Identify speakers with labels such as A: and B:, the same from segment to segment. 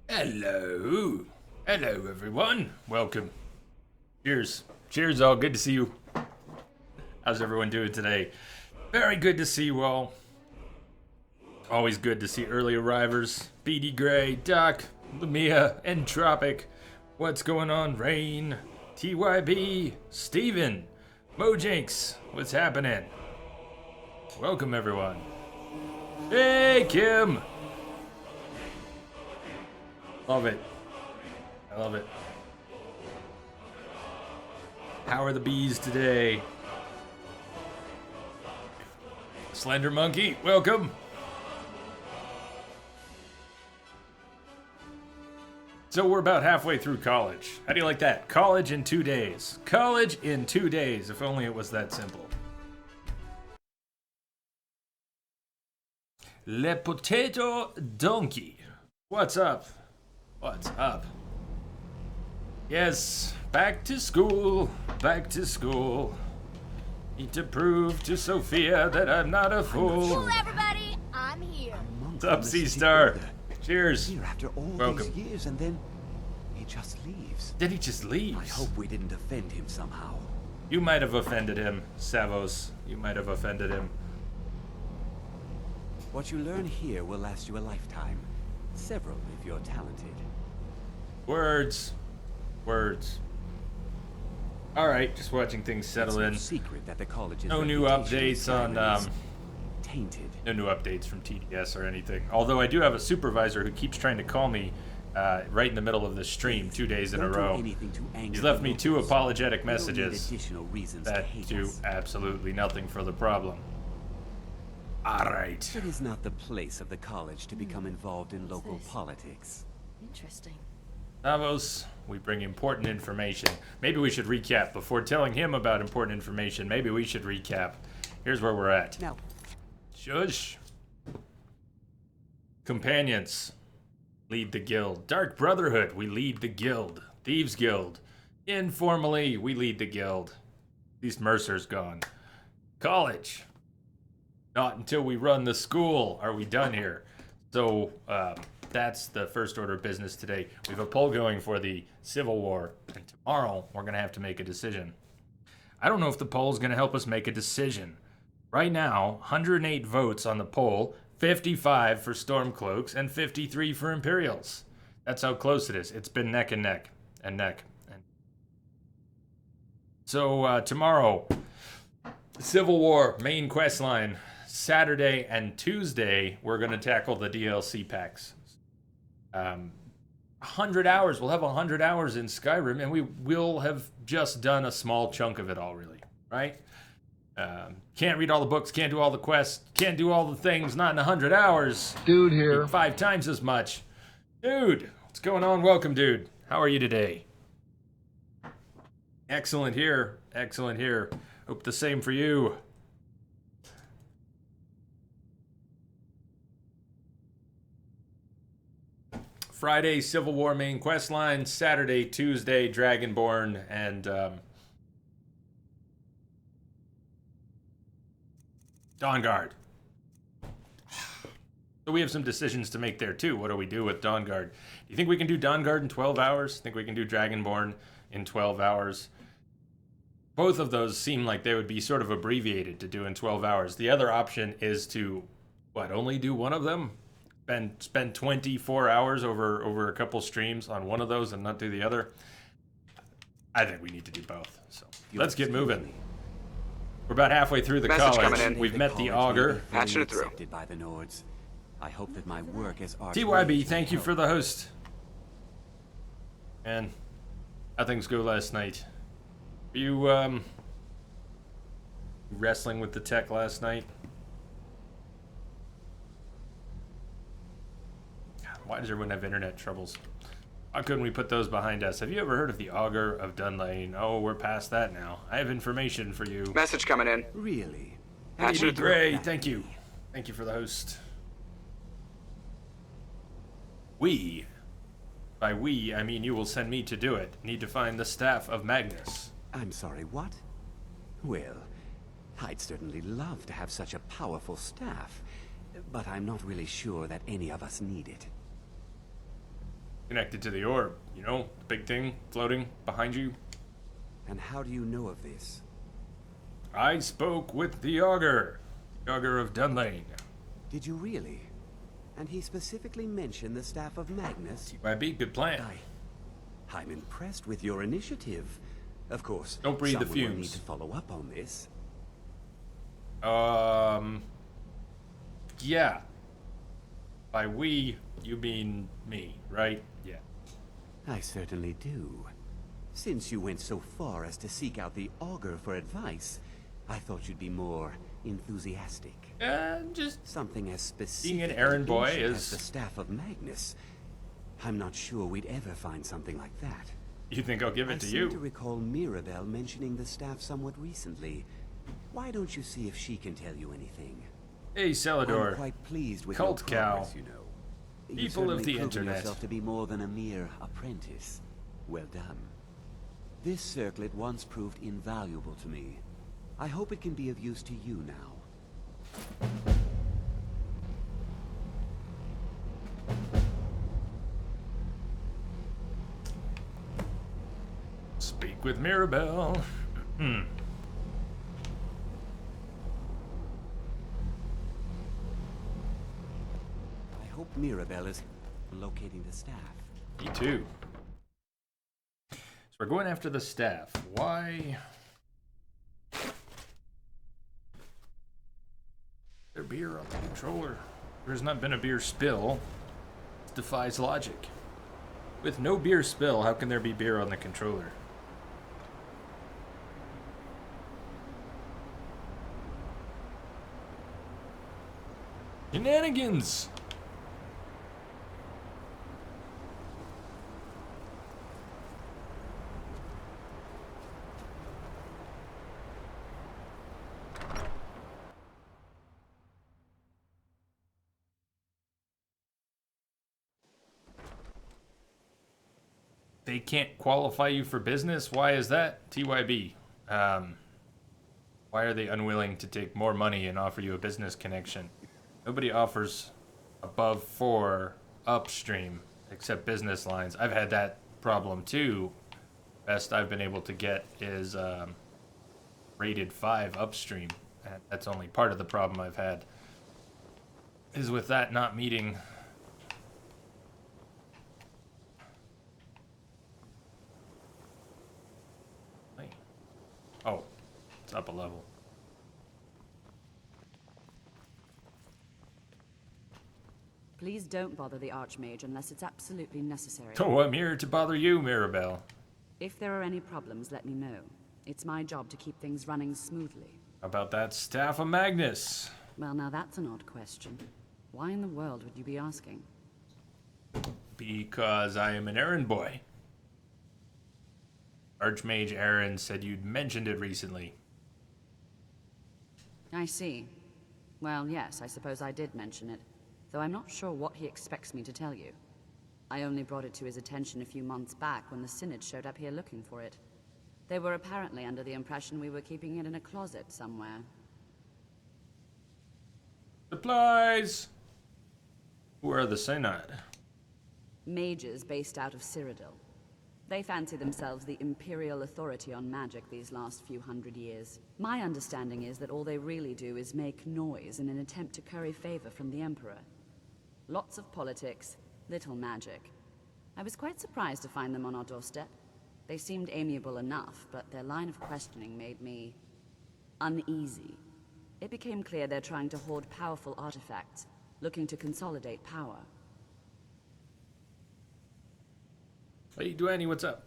A: Hello. Hello, everyone. Welcome. Cheers. Cheers, all. Good to see you. How's everyone doing today? Very good to see you all. Always good to see early arrivers. BD Gray, Doc, Lumia, Entropic. What's going on? Rain, TYB, Steven, Mojinx. What's happening? Welcome, everyone. Hey, Kim. Love it. I love it. How are the bees today? Slender Monkey, welcome. So we're about halfway through college. How do you like that? College in 2 days. College in 2 days, if only it was that simple. Le Potato Donkey. What's up? What's up? Yes, back to school, back to school. Need to prove to Sofia that I'm not a fool.
B: Cool, everybody, I'm here.
A: What's up, C-Star? Cheers.
C: Here after all
A: Welcome.
C: these years, and then he just leaves.
A: Then he just leaves.
C: I hope we didn't offend him somehow.
A: You might have offended him, Savos. You might have offended him.
C: What you learn here will last you a lifetime. Several if you're talented.
A: Words. Words. Alright, just watching things settle in.
C: It's no secret that the college's
A: No new
C: reputation in
A: updates on,
C: Skyrim is tainted.
A: No new updates from TDS or anything. Although I do have a supervisor who keeps trying to call me right in the middle of the stream 2 days in a
C: Don't do
A: row.
C: anything to anger
A: He's left
C: the
A: me 2
C: locals.
A: apologetic
C: We don't need
A: messages
C: additional reasons to
A: that
C: hate
A: do
C: us.
A: absolutely nothing for the problem. Alright.
C: It is not the place of the college to become involved in local politics.
B: Interesting.
A: Davos, we bring important information. Maybe we should recap. Before telling him about important information, maybe we should recap. Here's where we're at.
C: Now,
A: Shush. Companions lead the guild. Dark Brotherhood, we lead the guild. Thieves Guild, informally, we lead the guild. At least Mercer's gone. College, not until we run the school are we done here. So that's the first order of business today. We have a poll going for the Civil War, and tomorrow we're going to have to make a decision. I don't know if the poll is going to help us make a decision. Right now, 108 votes on the poll, 55 for Stormcloaks, and 53 for Imperials. That's how close it is. It's been neck and neck, and neck. So tomorrow, Civil War main quest line. Saturday and Tuesday, we're going to tackle the DLC packs. 100 hours. We'll have 100 hours in Skyrim, and we will have just done a small chunk of it all, really, right? Can't read all the books, can't do all the quests, can't do all the things, not in 100 hours.
D: Dude here.
A: 5 times as much. Dude, what's going on? Welcome, dude. How are you today? Excellent here. Excellent here. Hope the same for you. Friday, Civil War main quest line. Saturday, Tuesday, Dragonborn, and Dawnguard. So we have some decisions to make there too. What do we do with Dawnguard? Do you think we can do Dawnguard in 12 hours? Think we can do Dragonborn in 12 hours? Both of those seem like they would be sort of abbreviated to do in 12 hours. The other option is to, only do one of them? Spend 24 hours over a couple streams on one of those and not do the other? I think we need to do both. So let's get moving. We're about halfway through the
E: Message coming
A: college.
E: in.
A: We've met the Augur.
E: Patching it through.
C: Accepted by the Nords. I hope that my work as
A: TYB, thank you for the host. And how things go last night? Were you wrestling with the tech last night? God, why does everyone have internet troubles? Why couldn't we put those behind us? Have you ever heard of the Augur of Dunlane? Oh, we're past that now. I have information for you.
E: Message coming in.
C: Really?
E: Patching it through.
A: Gray, thank you. Thank you for the host. By we, I mean you will send me to do it. Need to find the staff of Magnus.
C: I'm sorry, what? Well, I'd certainly love to have such a powerful staff, but I'm not really sure that any of us need it.
A: Connected to the orb, you know? The big thing floating behind you.
C: And how do you know of this?
A: I spoke with the Augur. The Augur of Dunlane.
C: Did you really? And he specifically mentioned the Staff of Magnus?
A: TYB, good plan.
C: I'm impressed with your initiative. Of course,
A: Don't breathe the
C: someone will need
A: fumes.
C: to follow up on this.
A: Yeah. By we, you mean me, right? Yeah.
C: I certainly do. Since you went so far as to seek out the Augur for advice, I thought you'd be more enthusiastic.
A: Just
C: Something as specific
A: being an errand boy
C: as the
A: is...
C: Staff of Magnus. I'm not sure we'd ever find something like that.
A: You think I'll give it
C: I
A: to
C: seem
A: you?
C: to recall Mirabelle mentioning the staff somewhat recently. Why don't you see if she can tell you anything?
A: Hey,
C: I'm
A: Celador.
C: quite pleased with
A: Cult
C: your progress,
A: cow.
C: you know.
A: People
C: You've
A: of
C: certainly
A: the
C: proven
A: internet.
C: yourself to be more than a mere apprentice. Well done. This circlet once proved invaluable to me. I hope it can be of use to you now.
A: Speak with Mirabelle.
C: I hope Mirabelle is locating the staff.
A: Me too. So we're going after the staff. Why? There beer on the controller. There's not been a beer spill. It defies logic. With no beer spill, how can there be beer on the controller? Shenanigans! They can't qualify you for business? Why is that? TYB. Why are they unwilling to take more money and offer you a business connection? Nobody offers above 4 upstream except business lines. I've had that problem too. Best I've been able to get is rated 5 upstream. And that's only part of the problem I've had. Is with that not meeting. Oh, it's up a level.
D: Please don't bother the Archmage unless it's absolutely necessary.
A: Oh, I'm here to bother you, Mirabelle.
D: If there are any problems, let me know. It's my job to keep things running smoothly.
A: How about that Staff of Magnus?
D: Well, now that's an odd question. Why in the world would you be asking?
A: Because I am an errand boy. Archmage Aaron said you'd mentioned it recently.
D: I see. Well, yes, I suppose I did mention it, though I'm not sure what he expects me to tell you. I only brought it to his attention a few months back when the Synod showed up here looking for it. They were apparently under the impression we were keeping it in a closet somewhere.
A: Supplies! Who are the Synod?
D: Mages based out of Cyrodiil. They fancy themselves the imperial authority on magic these last few hundred years. My understanding is that all they really do is make noise in an attempt to curry favor from the Emperor. Lots of politics, little magic. I was quite surprised to find them on our doorstep. They seemed amiable enough, but their line of questioning made me uneasy. It became clear they're trying to hoard powerful artifacts, looking to consolidate power.
A: Hey, Dwayne, what's up?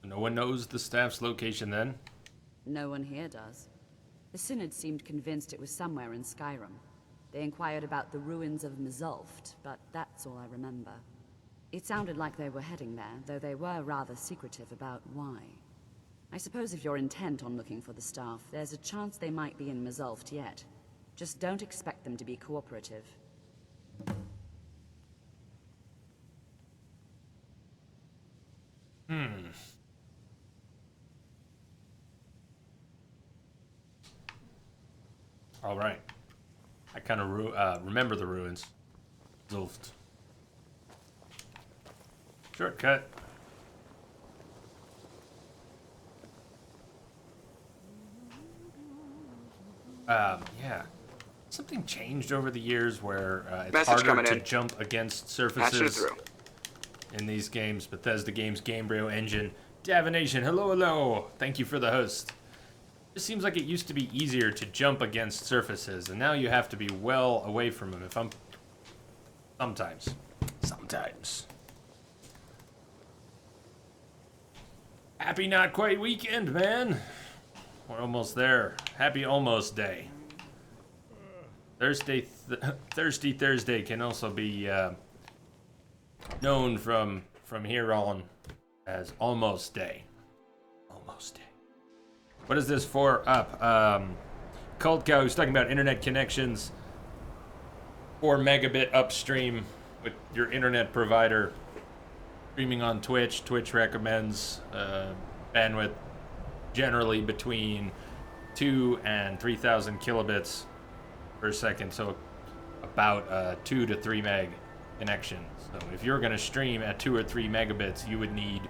A: No one knows the staff's location then?
D: No one here does. The Synod seemed convinced it was somewhere in Skyrim. They inquired about the ruins of Mzulft, but that's all I remember. It sounded like they were heading there, though they were rather secretive about why. I suppose if you're intent on looking for the staff, there's a chance they might be in Mzulft yet. Just don't expect them to be cooperative.
A: All right. I kind of remember the ruins. Zulft. Shortcut. Yeah. Something changed over the years where it's
E: Message
A: harder to
E: in.
A: jump against
E: Patching
A: surfaces
E: through.
A: in these games. Bethesda Games Gamebryo engine. Davination, hello, hello. Thank you for the host. It seems like it used to be easier to jump against surfaces, and now you have to be well away from them. If I'm... Sometimes. Happy not quite weekend, man. We're almost there. Happy almost day. Thirsty Thursday can also be known from here on as almost day. Almost day. What is this for up? Cult Cow who's talking about internet connections. 4 megabit upstream with your internet provider. Streaming on Twitch. Twitch recommends bandwidth generally between 2 and 3,000 kilobits per second. So about 2 to 3 meg connection. So if you're going to stream at 2 or 3 megabits, you would need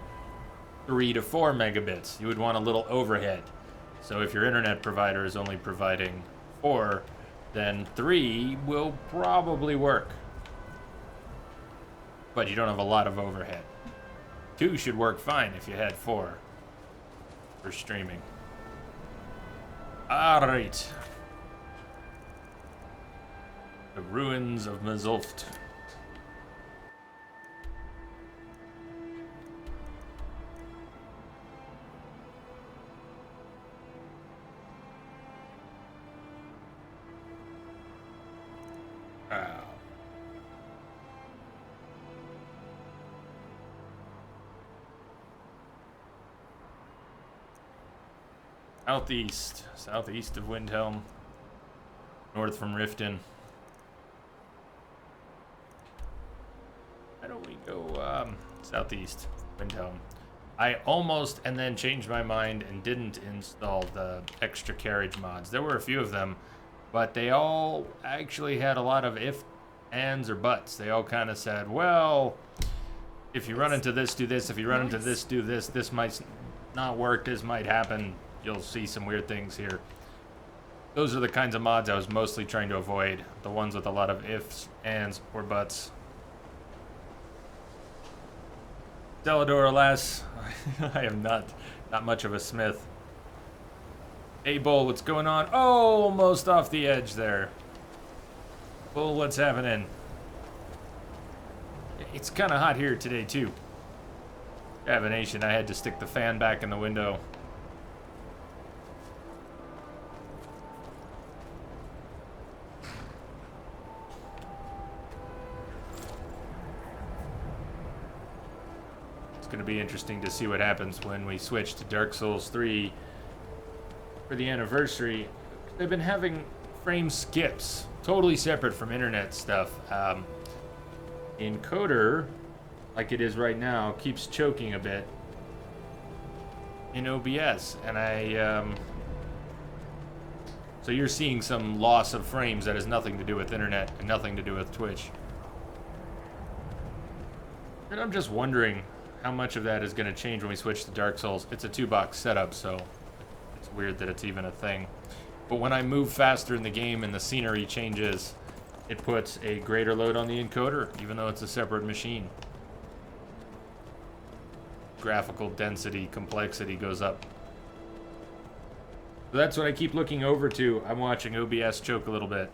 A: 3 to 4 megabits. You would want a little overhead. So if your internet provider is only providing 4, then 3 will probably work. But you don't have a lot of overhead. 2 should work fine if you had 4 for streaming. Alright. The ruins of Mazulft. Southeast of Windhelm, north from Riften. Why don't we go southeast, Windhelm? I almost and then changed my mind and didn't install the extra carriage mods. There were a few of them, but they all actually had a lot of if, ands, or buts. They all kind of said, well, if you run into this, do this. If you run into this, do this. This might not work. This might happen. You'll see some weird things here. Those are the kinds of mods I was mostly trying to avoid. The ones with a lot of ifs, ands, or buts. Delador, alas, I am not much of a smith. Hey, Bull, what's going on? Oh, almost off the edge there. Bull, what's happening? It's kind of hot here today, too. Davination, I had to stick the fan back in the window. It's going to be interesting to see what happens when we switch to Dark Souls 3 for the anniversary. They've been having frame skips, totally separate from internet stuff. Encoder, like it is right now, keeps choking a bit in OBS, and so you're seeing some loss of frames that has nothing to do with internet and nothing to do with Twitch. And I'm just wondering how much of that is going to change when we switch to Dark Souls. It's a 2-box setup, so it's weird that it's even a thing. But when I move faster in the game and the scenery changes, it puts a greater load on the encoder, even though it's a separate machine. Graphical density, complexity goes up. So that's what I keep looking over to. I'm watching OBS choke a little bit.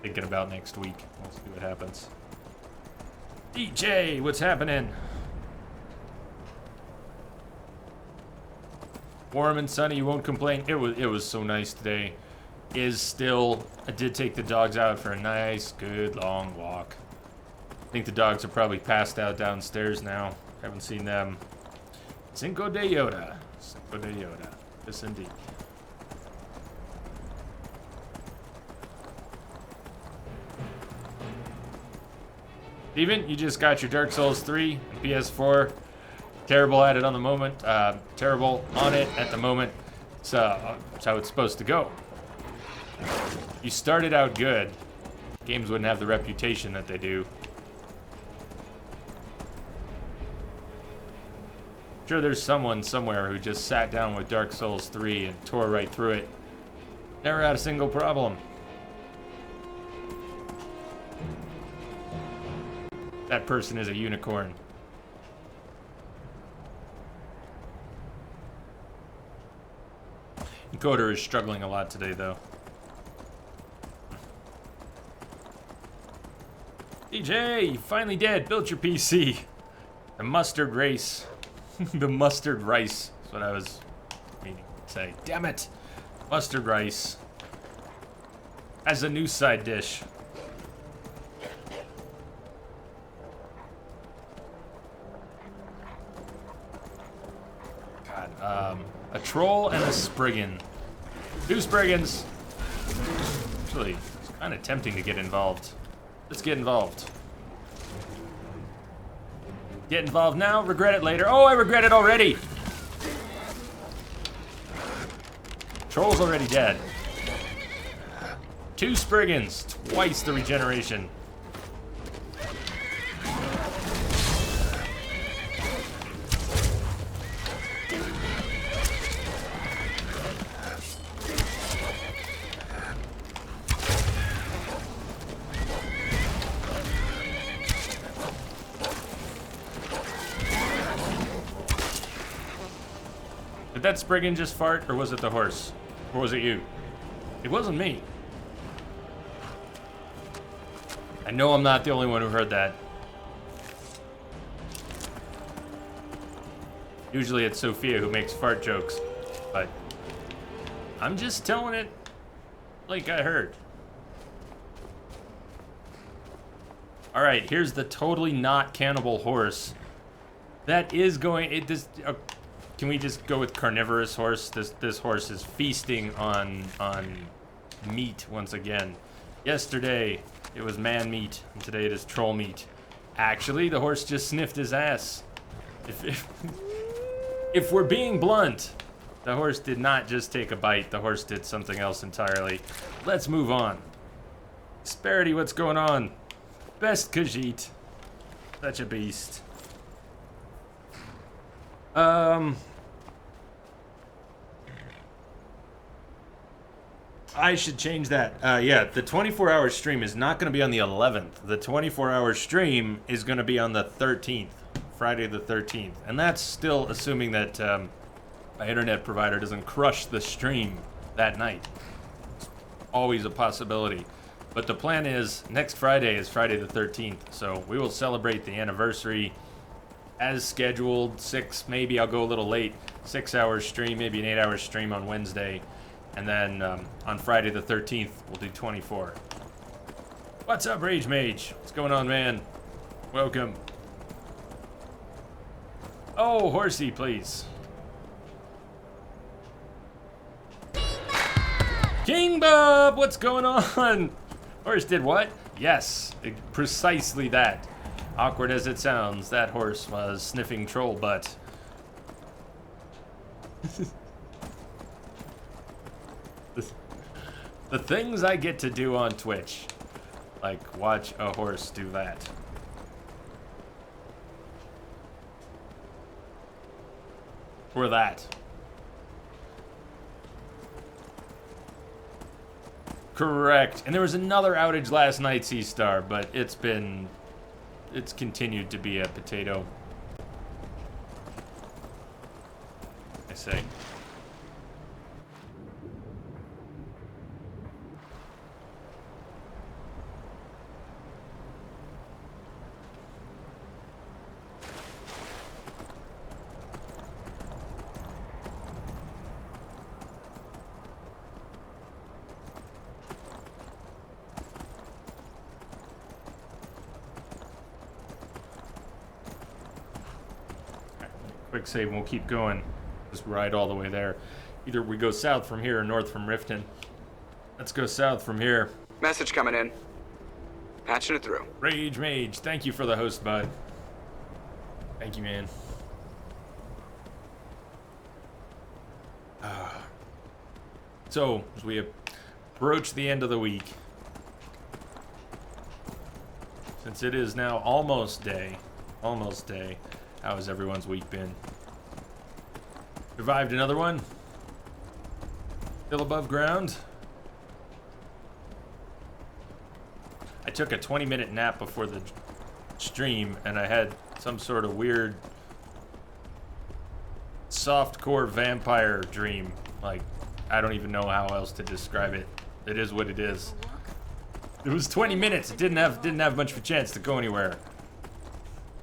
A: Thinking about next week. We'll see what happens. DJ, what's happening? Warm and sunny, you won't complain. It was so nice today. Is still. I did take the dogs out for a nice, good, long walk. I think the dogs are probably passed out downstairs now. Haven't seen them. Cinco de Yoda. Cinco de Yoda. Yes, indeed. Steven, you just got your Dark Souls 3 and PS4. Terrible at it on the moment. Terrible on it at the moment. It's how it's supposed to go. You started out good, games wouldn't have the reputation that they do. Sure, there's someone somewhere who just sat down with Dark Souls 3 and tore right through it. Never had a single problem. That person is a unicorn. Encoder is struggling a lot today, though. DJ, you finally did. Built your PC. The mustard race. The mustard rice. That's what I was meaning to say. Damn it. Mustard rice. As a new side dish. God, a troll and a spriggan. 2 spriggans. Actually, it's kind of tempting to get involved. Let's get involved. Get involved now, regret it later. Oh, I regret it already! Troll's already dead. 2 spriggans, twice the regeneration. Did that spriggan just fart, or was it the horse? Or was it you? It wasn't me. I know I'm not the only one who heard that. Usually it's Sofia who makes fart jokes, but I'm just telling it like I heard. Alright, here's the totally not cannibal horse. That is going... can we just go with carnivorous horse? This horse is feasting on meat once again. Yesterday it was man meat, and today it is troll meat. Actually, the horse just sniffed his ass. If we're being blunt, the horse did not just take a bite. The horse did something else entirely. Let's move on. Disparity, what's going on? Best Khajiit. Such a beast. I should change that. Yeah, the 24-hour stream is not going to be on the 11th. The 24-hour stream is going to be on the 13th, Friday the 13th. And that's still assuming that my internet provider doesn't crush the stream that night. It's always a possibility. But the plan is, next Friday is Friday the 13th. So we will celebrate the anniversary as scheduled. 6, maybe I'll go a little late. 6-hour stream, maybe an 8-hour stream on Wednesday. And then on Friday the 13th, we'll do 24. What's up, Rage Mage? What's going on, man? Welcome. Oh, horsey, please. King Bob, what's going on? Horse did what? Yes, precisely that. Awkward as it sounds, that horse was sniffing troll butt. The things I get to do on Twitch, like watch a horse do that. Or that. Correct. And there was another outage last night, C-Star, but it's continued to be a potato. I say. Quick save and we'll keep going. Just ride all the way there. Either we go south from here or north from Riften. Let's go south from here.
E: Message coming in. Patching it through.
A: Rage Mage, thank you for the host, bud. Thank you, man. So, as we approach the end of the week, since it is now almost day, how has everyone's week been? Survived another one? Still above ground? I took a 20-minute nap before the stream, and I had some sort of weird softcore vampire dream. Like, I don't even know how else to describe it. It is what it is. It was 20 minutes. It didn't have much of a chance to go anywhere.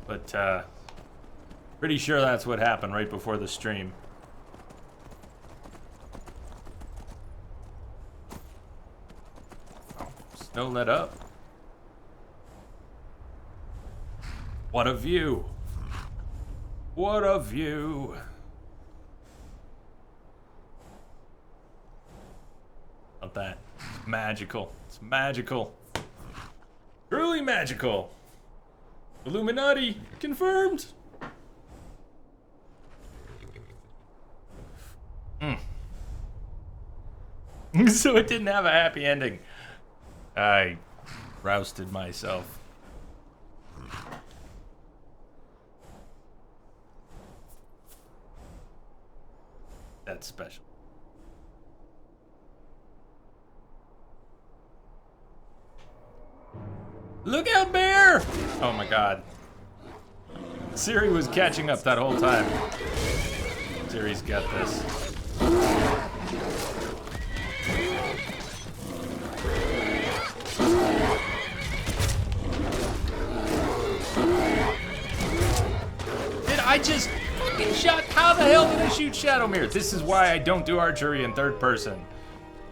A: But pretty sure that's what happened right before the stream. Oh, snow let up. What a view. What a view. Not that. It's magical. It's magical. Truly magical. Illuminati confirmed. So it didn't have a happy ending. I rousted myself. That's special. Look out, bear! Oh my god. Ciri was catching up that whole time. Ciri's got this. Did I just fucking shot? How the hell did I shoot Shadowmere? This is why I don't do archery in third person.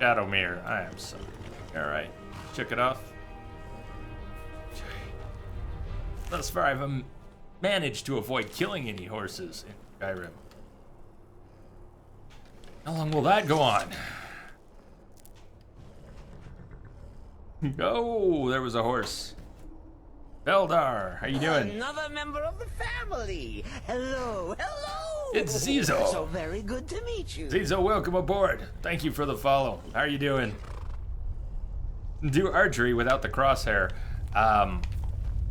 A: Shadowmere, I am sorry. Alright, check it off. Thus far, I've managed to avoid killing any horses in Skyrim. How long will that go on? Oh, there was a horse. Beldar, how you doing?
F: Another member of the family. Hello, hello.
A: It's Zizo.
F: So very good to meet you.
A: Zizo, welcome aboard. Thank you for the follow. How are you doing? Do archery without the crosshair.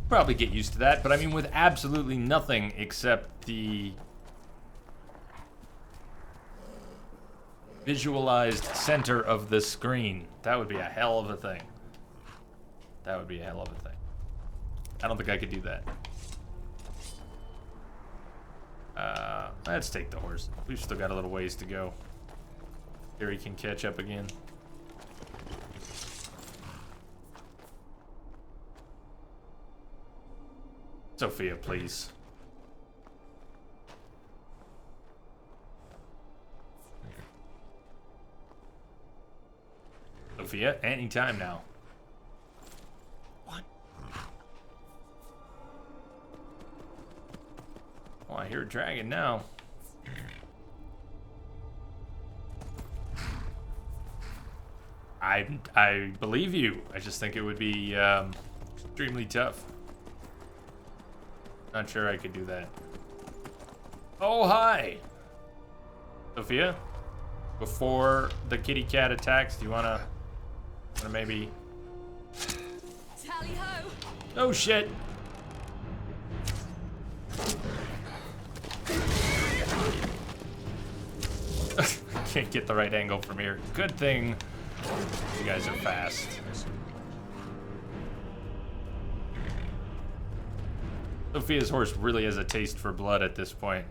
A: Probably get used to that, but I mean with absolutely nothing except the visualized center of the screen. That would be a hell of a thing. That would be a hell of a thing. I don't think I could do that. Let's take the horse. We've still got a little ways to go. Here he can catch up again. Sofia, please. Sofia, anytime now. What? Oh, I hear a dragon now. I believe you. I just think it would be extremely tough. Not sure I could do that. Oh, hi! Sofia? Before the kitty cat attacks, do you wanna maybe...
D: Tally ho!
A: Oh, shit! Can't get the right angle from here. Good thing you guys are fast. Sofia's horse really has a taste for blood at this point.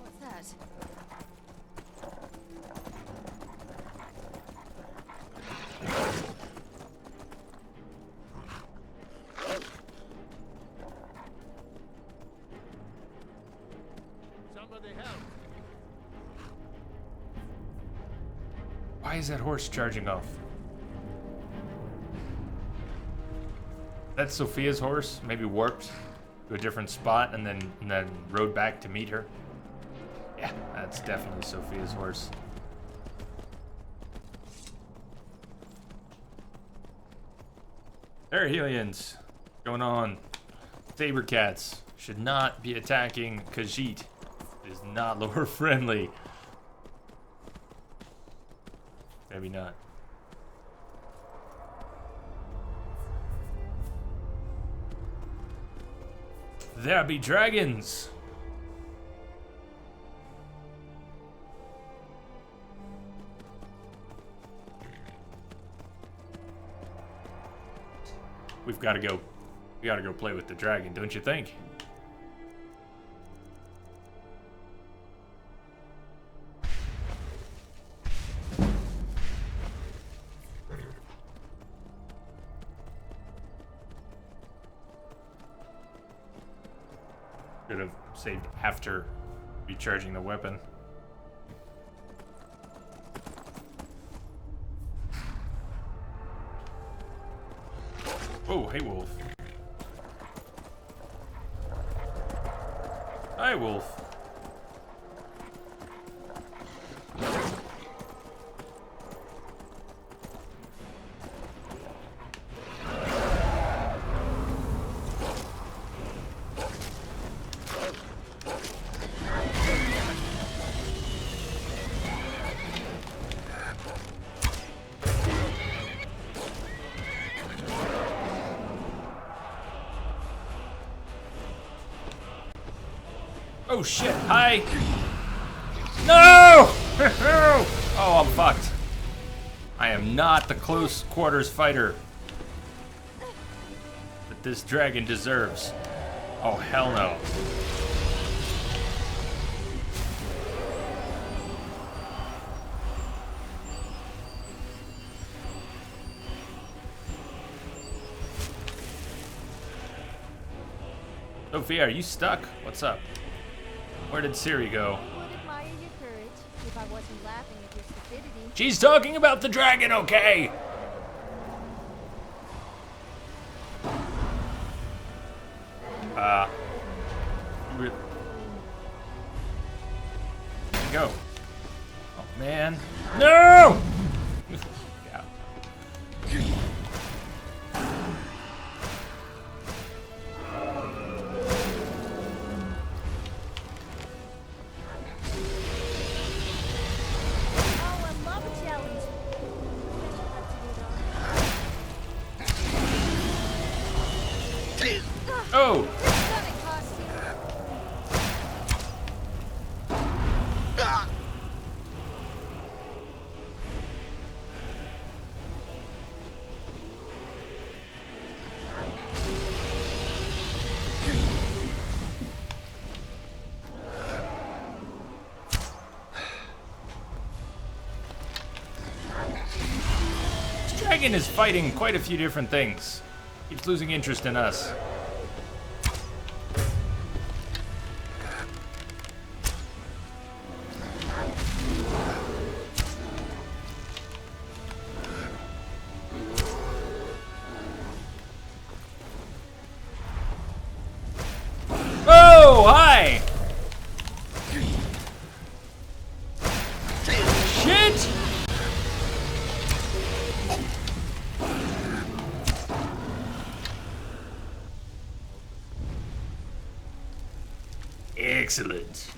B: What's that?
A: Why is that horse charging off? That's Sofia's horse. Maybe warped to a different spot and then rode back to meet her. Yeah, that's definitely Sophia's horse. Perihelions, going on. Saber cats should not be attacking Khajiit. It is not lore friendly. Maybe not. There be dragons. We've got to go. We got to go play with the dragon, don't you think? Should have saved after recharging the weapon. Oh, hey, wolf. Hi, wolf. Oh shit, hi! No! Oh, I'm fucked. I am not the close quarters fighter that this dragon deserves. Oh, hell no. Sofia, are you stuck? What's up? Where did Ciri go?
B: I would admire your courage if I wasn't laughing at your stupidity.
A: She's talking about the dragon, okay? Go. Oh, man. No! Yeah.
B: Oh, I love a challenge.
A: Oh!
B: It's gonna cost you.
A: This dragon is fighting quite a few different things. Keeps losing interest in us. Oh, hi! Shit! Excellent.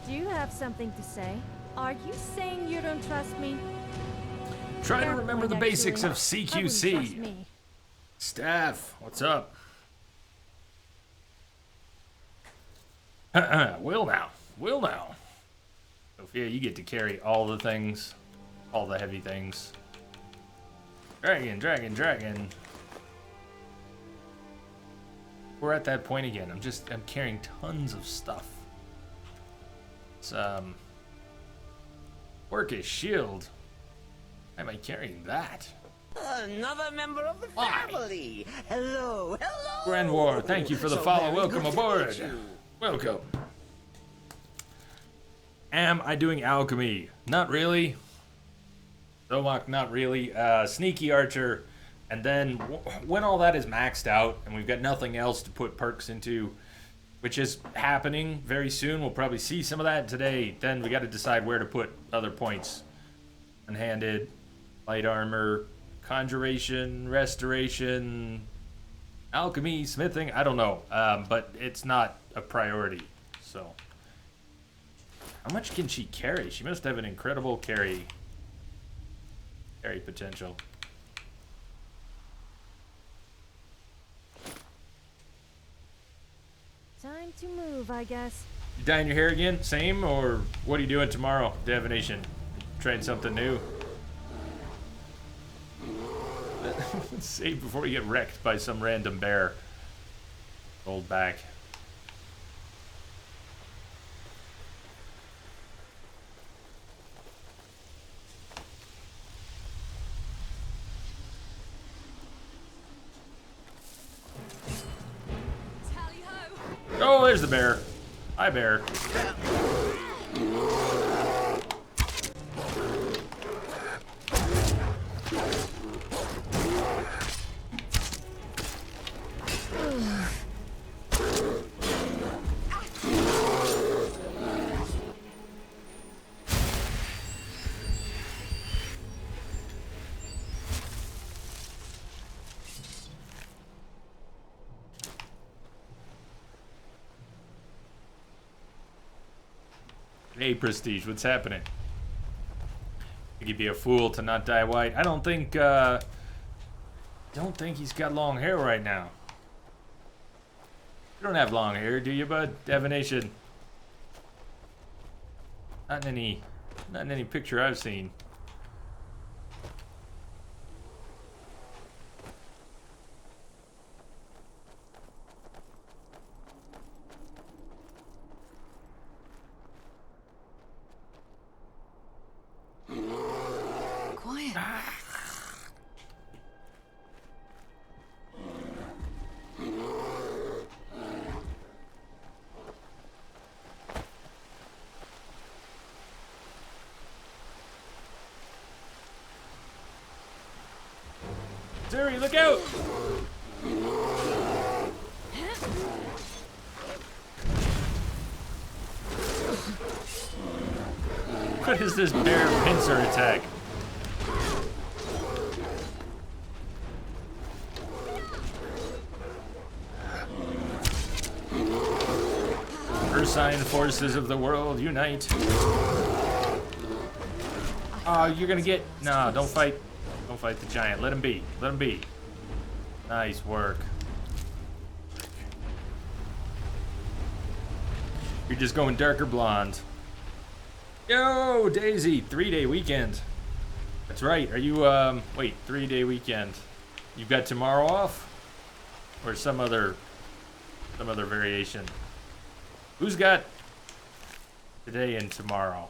B: Do you have something to say? Are you saying you don't trust me?
A: Try to
B: Fair
A: remember the
B: point,
A: basics of
B: actually. I wouldn't trust
A: CQC.
B: me.
A: Staff, what's up? Will now. Sophia, you get to carry all the things, all the heavy things. Dragon. We're at that point again. I'm carrying tons of stuff. It's, Orcish shield. Why am I carrying that?
F: Another member of the
A: Why?
F: family. Hello, hello.
A: Grand War, thank you for the
F: So
A: follow.
F: very
A: Welcome
F: good to
A: aboard.
F: meet you.
A: Welcome. Am I doing alchemy? Not really. Domok, not really. Sneaky archer. And then when all that is maxed out and we've got nothing else to put perks into, which is happening very soon, we'll probably see some of that today. Then we got to decide where to put other points. Unhanded, light armor, conjuration, restoration, alchemy, smithing. I don't know, but it's not a priority. So, how much can she carry? She must have an incredible carry potential.
B: Time to move, I guess.
A: You dyeing your hair again? Same, or what are you doing tomorrow? Divination. Trying something new. Save before you get wrecked by some random bear. Hold back. Oh, there's the bear. Hi, bear. Hey, Prestige, what's happening? Think he'd be a fool to not dye white. I don't think he's got long hair right now. You don't have long hair, do you, bud? Divination. Not in any picture I've seen.
D: Quiet.
A: Ciri, look out! What is this bear pincer attack? Ursine forces of the world, unite. Oh, you're gonna get... No, don't fight. Don't fight the giant. Let him be. Let him be. Nice work. You're just going darker blonde. Yo, Daisy, 3-day weekend. That's right. Are you, wait, 3-day weekend. You've got tomorrow off? Or some other variation? Who's got today and tomorrow?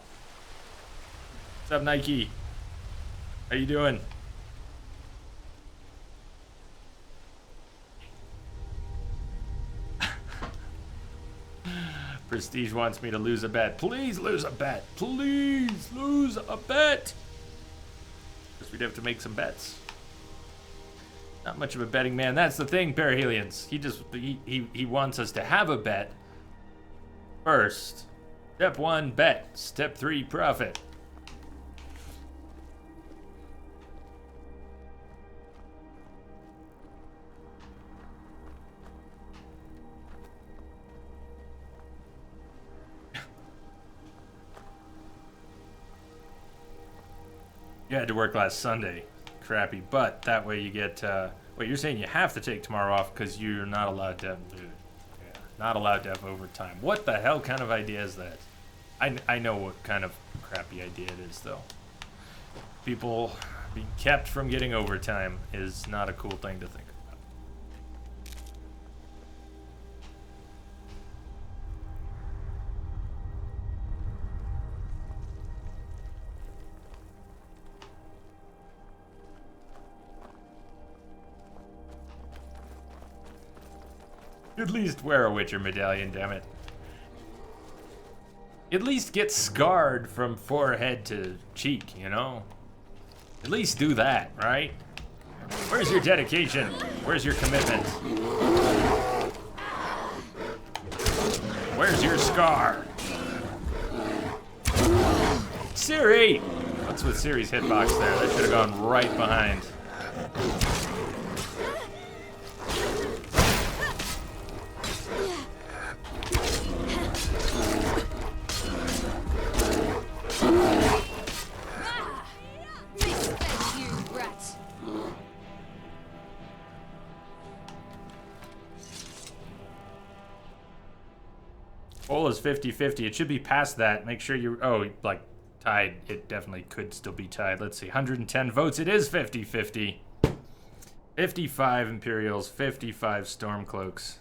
A: What's up, Nike? How you doing? Prestige wants me to lose a bet. Please lose a bet. Please lose a bet. Guess we'd have to make some bets. Not much of a betting man. That's the thing, Perihelions. He wants us to have a bet. First, step 1, bet. Step 3, profit. You had to work last Sunday. Crappy, but that way you get, wait, you're saying you have to take tomorrow off because you're not allowed to have, not allowed to have overtime. What the hell kind of idea is that? I know what kind of crappy idea it is, though. People being kept from getting overtime is not a cool thing to think about. At least wear a Witcher medallion, damn it. At least get scarred from forehead to cheek, you know? At least do that, right? Where's your dedication? Where's your commitment? Where's your scar? Ciri! What's with Ciri's hitbox there? That should have gone right behind. Poll is 50-50. It should be past that. Make sure you... Oh, like, tied. It definitely could still be tied. Let's see. 110 votes. It is 50-50. 55 Imperials, 55 Stormcloaks.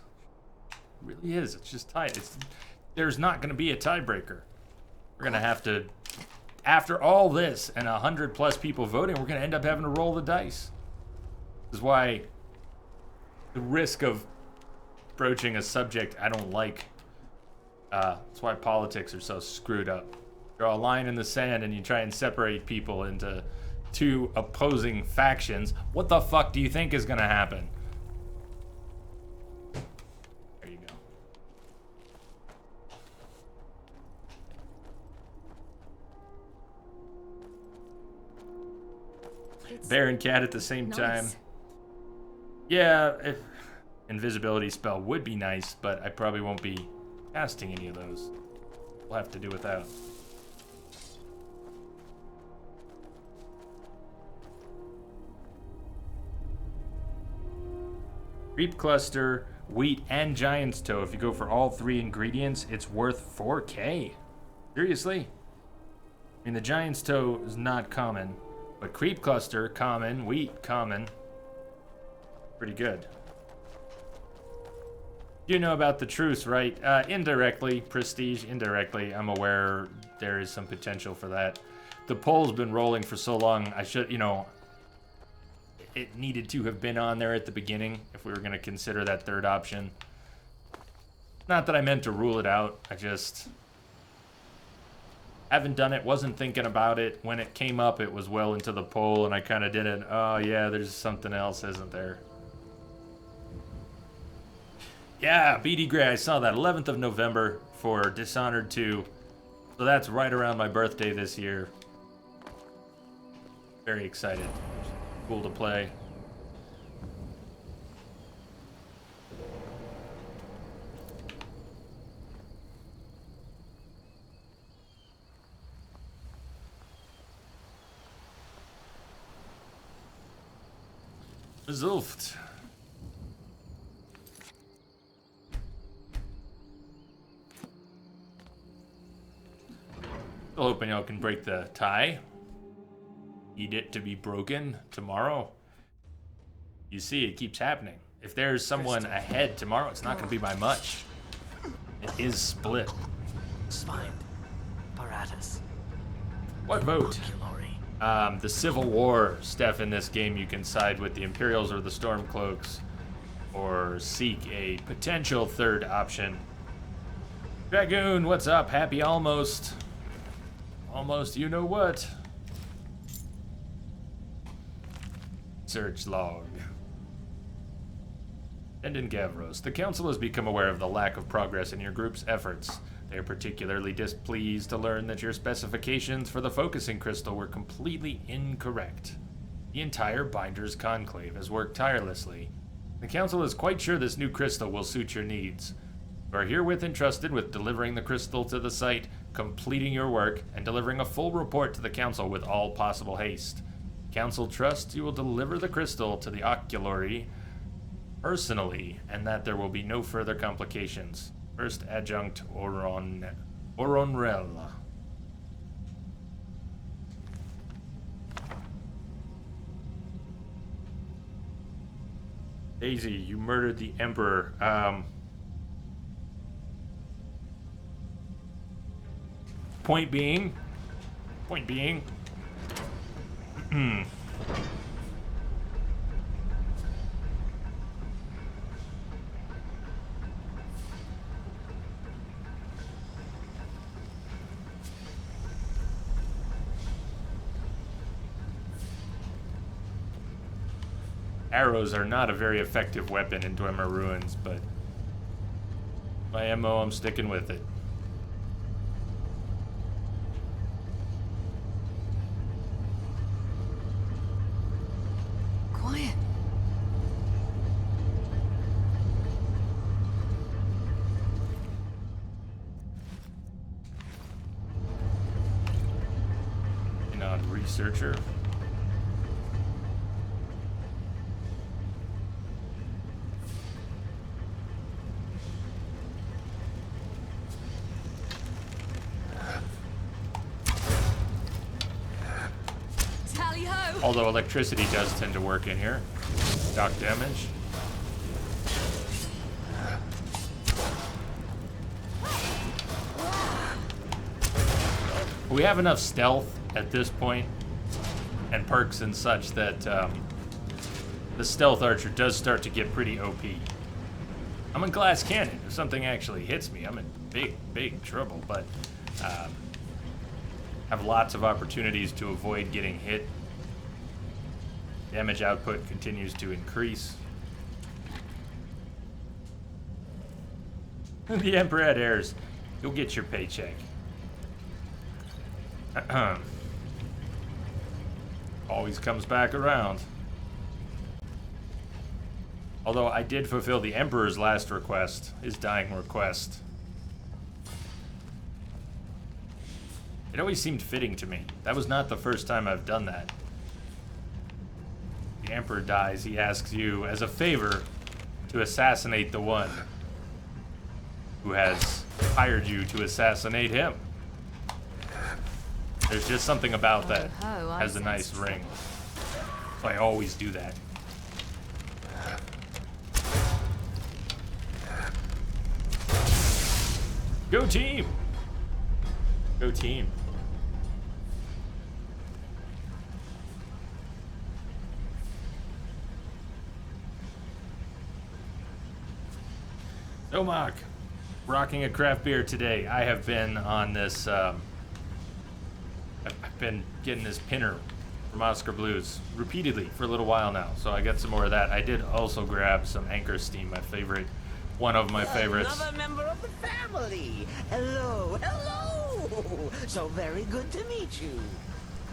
A: It really is. It's just tied. There's not going to be a tiebreaker. We're going to have to... After all this and 100+ people voting, we're going to end up having to roll the dice. This is why the risk of broaching a subject I don't like... that's why politics are so screwed up. Draw a line in the sand and you try and separate people into two opposing factions. What the fuck do you think is gonna happen? There you go. Bear and cat at the same time. Yeah, invisibility spell would be nice, but I probably won't be casting any of those. We'll have to do without. Creep cluster, wheat, and giant's toe. If you go for all three ingredients, it's worth 4K. Seriously? I mean, the giant's toe is not common, but creep cluster, common, wheat, common. Pretty good. You know about the truce, right? Indirectly, prestige, indirectly. I'm aware there is some potential for that. The poll's been rolling for so long, I should, you know, it needed to have been on there at the beginning if we were going to consider that third option. Not that I meant to rule it out, I just haven't done it, wasn't thinking about it. When it came up, it was well into the poll, and I kind of did it. Oh, yeah, there's something else, isn't there? Yeah, BD Gray, I saw that. 11th of November for Dishonored 2. So that's right around my birthday this year. Very excited. Cool to play. Resolved. Still hoping y'all can break the tie. Need it to be broken tomorrow. You see, it keeps happening. If there's someone ahead tomorrow, it's not going to be by much. It is split.
F: Spine. Paratus.
A: What vote? The Civil War stuff in this game. You can side with the Imperials or the Stormcloaks, or seek a potential third option. Dragoon, what's up? Happy almost. Almost, you know what? Search log. And in Gavros, the Council has become aware of the lack of progress in your group's efforts. They are particularly displeased to learn that your specifications for the focusing crystal were completely incorrect. The entire Binders Conclave has worked tirelessly. The Council is quite sure this new crystal will suit your needs. You are herewith entrusted with delivering the crystal to the site, completing your work, and delivering a full report to the Council with all possible haste. Council trusts you will deliver the crystal to the Oculary personally, and that there will be no further complications. First Adjunct Oronrel. Daisy, you murdered the Emperor. Point being, Arrows are not a very effective weapon in Dwemer Ruins, but my MO, I'm sticking with it.
D: Quiet.
A: Not researcher.
D: Tally ho!
A: Although electricity does tend to work in here. Shock damage. We have enough stealth at this point and perks and such that the stealth archer does start to get pretty OP. I'm in glass cannon. If something actually hits me, I'm in big trouble, but have lots of opportunities to avoid getting hit. Damage output continues to increase. The Emperor had heirs. You'll get your paycheck. Always comes back around. Although I did fulfill the Emperor's last request, his dying request. It always seemed fitting to me. That was not the first time I've done that. The Emperor dies, he asks you, as a favor, to assassinate the one who has hired you to assassinate him. There's just something about that has a nice ring. So I always do that. Go team! Go team. So Mark, rocking a craft beer today. I have been on this, I've been getting this pinner from Oscar Blues repeatedly for a little while now, so I got some more of that. I did also grab some Anchor Steam, my favorite, one of my favorites.
F: Another member of the family. Hello, hello. So very good to meet you.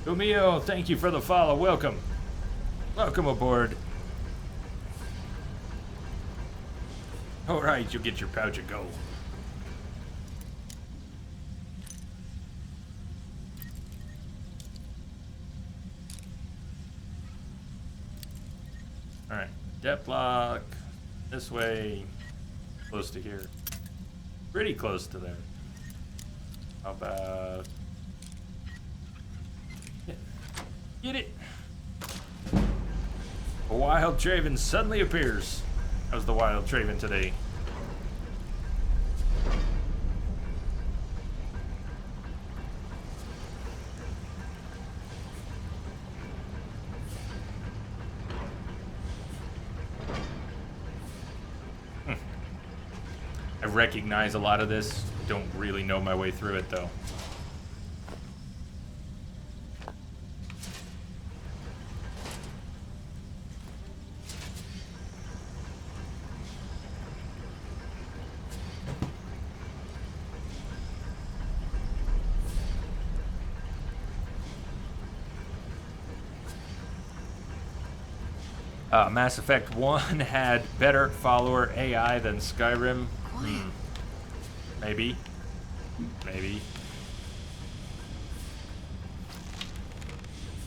A: Gumio, thank you for the follow. Welcome. Welcome aboard. All right, you'll get your pouch of gold. All right, depth lock. This way, close to here. Pretty close to there. How about... Get it! A wild Traven suddenly appears. How's the wild Traven today? I recognize a lot of this. Don't really know my way through it though. Mass Effect 1 had better follower AI than Skyrim. Maybe. Maybe.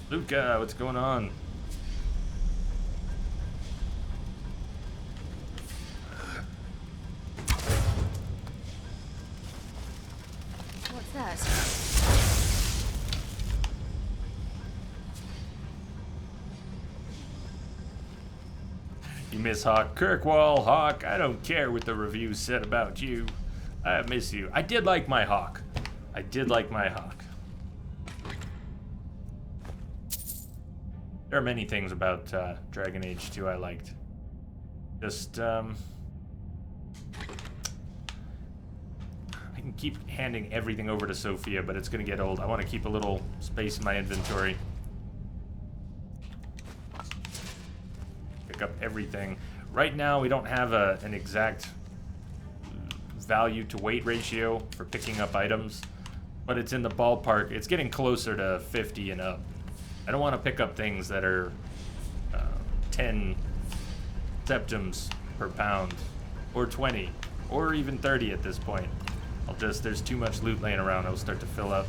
A: Luca, what's going on?
B: What's that?
A: You miss Hawk. Kirkwall, Hawk, I don't care what the review said about you. I miss you. I did like my Hawk. I did like my Hawk. There are many things about Dragon Age 2 I liked. Just, I can keep handing everything over to Sofia, but it's gonna get old. I want to keep a little space in my inventory. A pick up everything. Right now, we don't have an exact value to weight ratio for picking up items, but it's in the ballpark. It's getting closer to 50 and up. I don't want to pick up things that are 10 septims per pound, or 20, or even 30 at this point. There's too much loot laying around. It'll start to fill up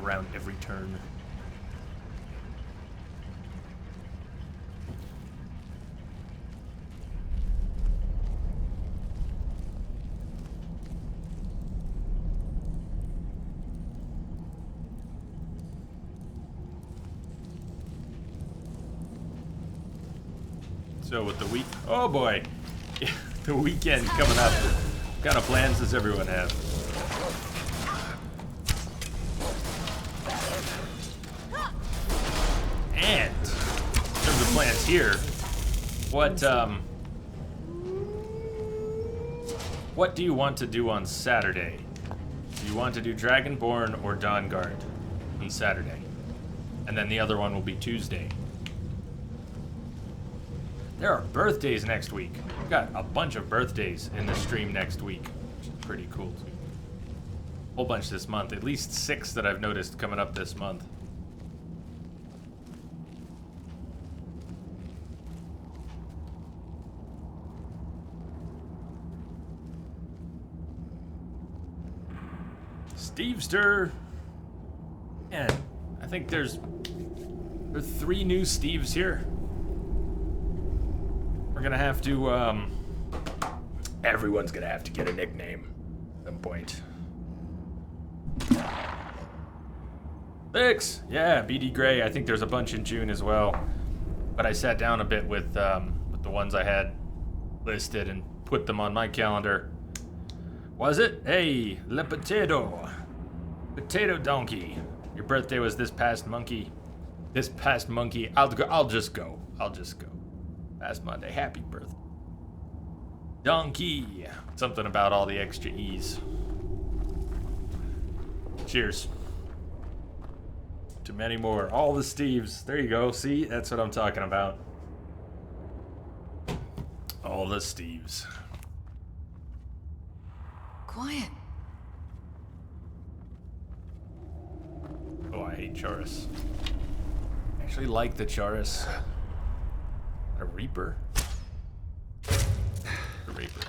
A: around every turn. So with the week, oh boy, the weekend coming up, what kind of plans does everyone have? And in terms of plans here, what do you want to do on Saturday? Do you want to do Dragonborn or Dawnguard on Saturday? And then the other one will be Tuesday. There are birthdays next week. We've got a bunch of birthdays in the stream next week, which is pretty cool too. Whole bunch this month, at least 6 that I've noticed coming up this month. Stevester. Man, I think there are 3 new Steves here. We're gonna have to, everyone's gonna have to get a nickname at some point. 6! Yeah, BD Gray. I think there's a bunch in June as well. But I sat down a bit with the ones I had listed and put them on my calendar. Was it? Hey, Le Potato. Potato Donkey. Your birthday was this past monkey. This past monkey. I'll just go. Past Monday. Happy birthday. Donkey. Something about all the extra E's. Cheers. To many more. All the Steves. There you go. See? That's what I'm talking about. All the Steves.
G: Quiet.
A: Oh, I hate Chorus. I actually like the Chorus. A Reaper? A Reaper.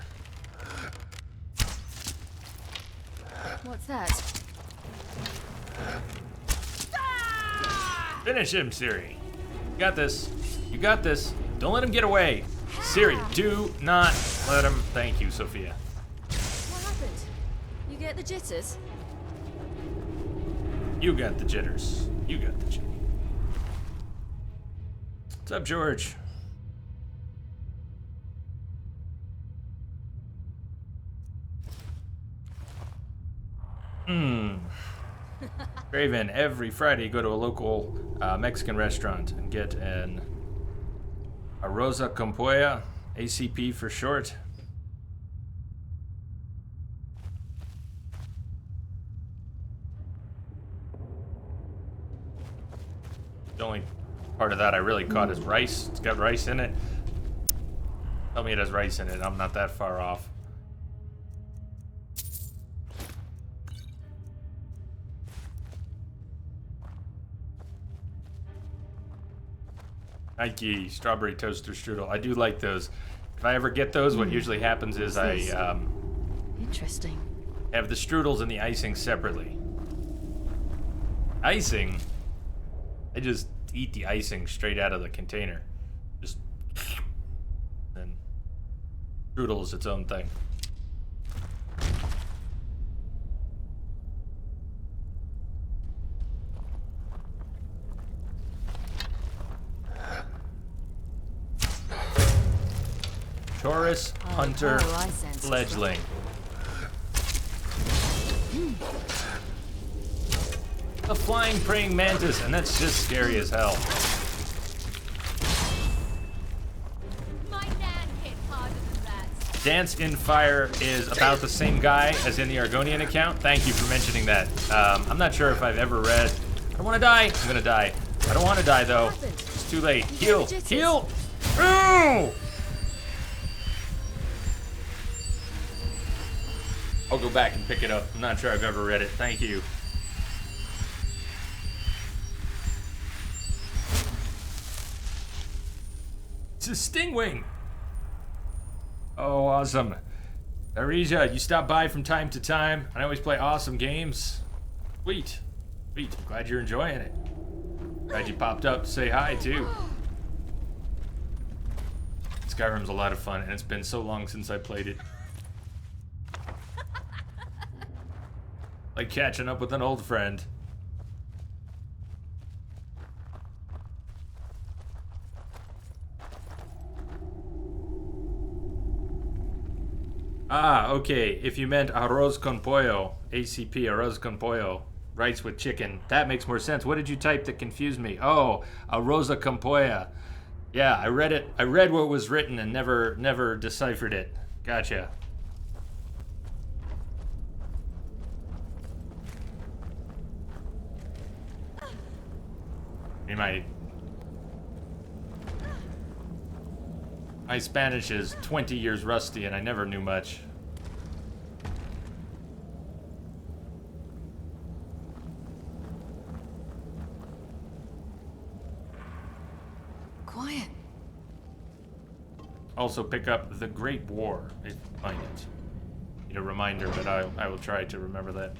B: What's that?
A: Finish him, Ciri. You got this. You got this. Don't let him get away. Ciri, do not let him. Thank you, Sofia.
B: What happened? You get the jitters?
A: You got the jitters. You got the jitters. What's up, George? Raven, every Friday go to a local Mexican restaurant and get an arroz con pollo, ACP for short. The only part of that I really caught is rice. It's got rice in it. Tell me it has rice in it. I'm not that far off. Nike strawberry toaster strudel. I do like those. If I ever get those, what usually happens is I
B: Interesting.
A: have the strudels and the icing separately. Icing? I just eat the icing straight out of the container. Just and strudel is its own thing. Taurus Hunter Fledgling. A flying praying mantis, and that's just scary as hell.
B: My nan hit harder than rats.
A: Dance in Fire is about the same guy as in the Argonian account. Thank you for mentioning that. I'm not sure if I've ever read. I want to die. I'm gonna die. I don't want to die though. It's too late. Heal! Heal! Ooh! I'll go back and pick it up. I'm not sure I've ever read it. Thank you. It's a stingwing! Oh, awesome. Arisia, you stop by from time to time. I always play awesome games. Sweet. Sweet. Glad you're enjoying it. Glad you popped up to say hi, too. Skyrim's a lot of fun, and it's been so long since I played it. Like catching up with an old friend. Ah, okay. If you meant arroz con pollo, ACP, arroz con pollo, rice with chicken, that makes more sense. What did you type that confused me? Oh, arroz con pollo. Yeah, I read it. I read what was written and never deciphered it. Gotcha. My Spanish is 20 years rusty and I never knew much.
G: Quiet.
A: Also pick up The Great War if you find it. Need a reminder, but I will try to remember that.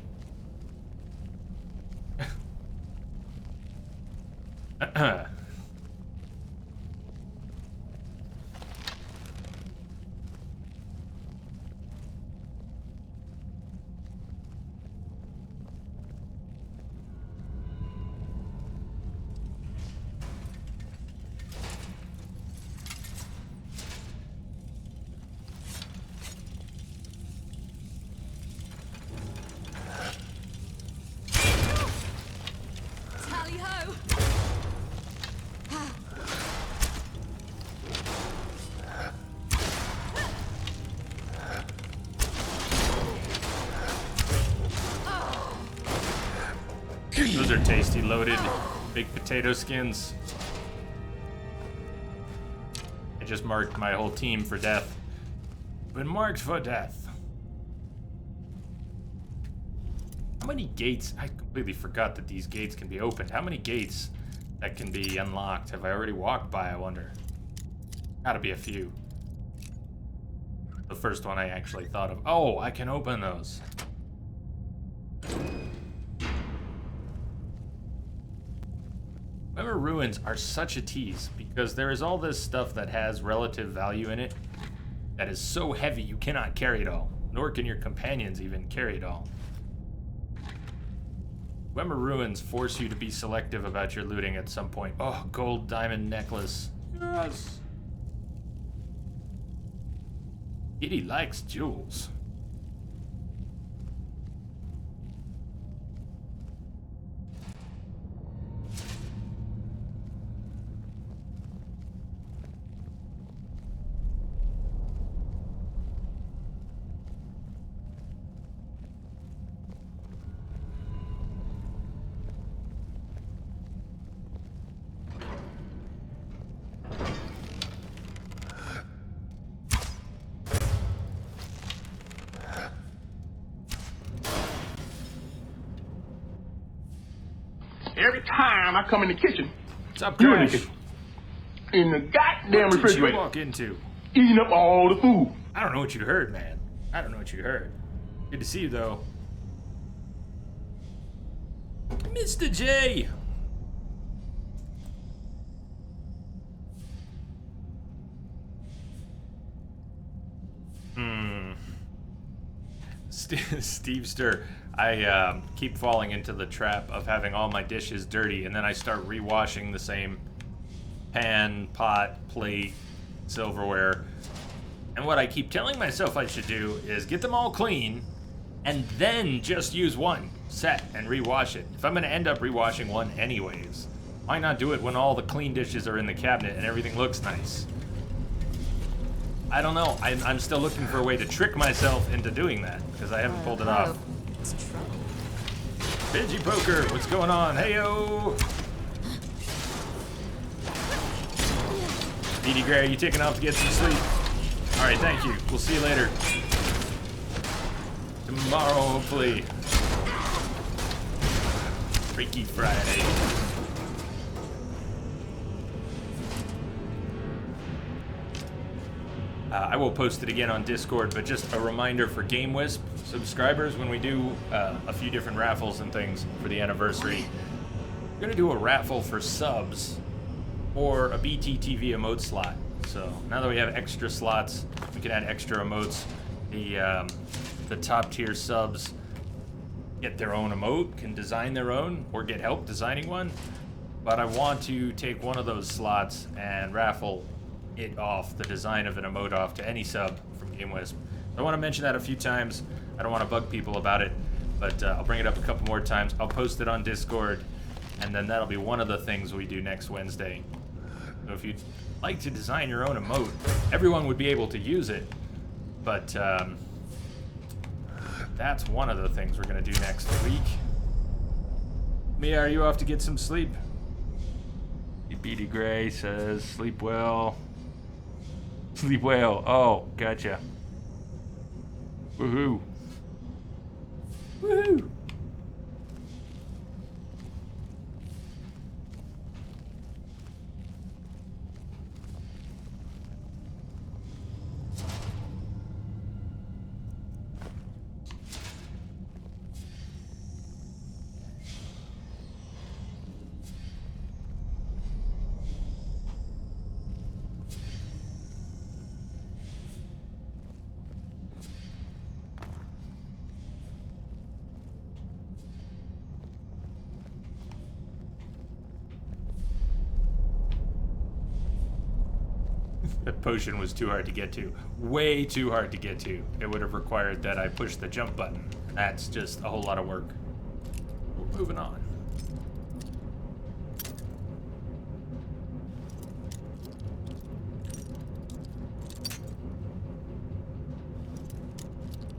G: Tally ho!
A: Those are tasty, loaded, big potato skins. I just marked my whole team for death. Been marked for death. How many gates? I completely forgot that these gates can be opened. How many gates that can be unlocked have I already walked by, I wonder? Gotta be a few. The first one I actually thought of. Oh, I can open those. Remember, ruins are such a tease because there is all this stuff that has relative value in it that is so heavy you cannot carry it all, nor can your companions even carry it all. Remember, ruins force you to be selective about your looting at some point. Oh, gold diamond necklace. Yes. Kitty likes jewels.
H: Every time I come in the kitchen,
A: What's up,
H: you're in the
A: Crash?
H: kitchen. In the goddamn
A: What did you
H: refrigerator,
A: walk into?
H: eating up all the food.
A: I don't know what you heard, man. I don't know what you heard. Good to see you, though. Mr. J! Steve Stir. I keep falling into the trap of having all my dishes dirty, and then I start rewashing the same pan, pot, plate, silverware. And what I keep telling myself I should do is get them all clean, and then just use one set and rewash it. If I'm gonna end up rewashing one anyways, why not do it when all the clean dishes are in the cabinet and everything looks nice? I don't know. I'm still looking for a way to trick myself into doing that, because I haven't pulled it off.
G: It's trouble.
A: Benji Poker, what's going on? Heyo! Edie Gray, you taking off to get some sleep? All right, thank you. We'll see you later. Tomorrow, hopefully. Freaky Friday. I will post it again on Discord, but just a reminder for GameWisp subscribers, when we do a few different raffles and things for the anniversary, we're going to do a raffle for subs or a BTTV emote slot. So now that we have extra slots, we can add extra emotes. The top tier subs get their own emote, can design their own, or get help designing one. But I want to take one of those slots and raffle it off, the design of an emote off to any sub from GameWisp. I want to mention that a few times. I don't want to bug people about it, but I'll bring it up a couple more times. I'll post it on Discord, and then that'll be one of the things we do next Wednesday. So if you'd like to design your own emote, everyone would be able to use it, but that's one of the things we're going to do next week. Mia, are you off to get some sleep? BD Gray says, sleep well. Sleep well. Oh, gotcha. Woohoo. Woohoo. That potion was too hard to get to. Way too hard to get to. It would have required that I push the jump button. That's just a whole lot of work. We're moving on.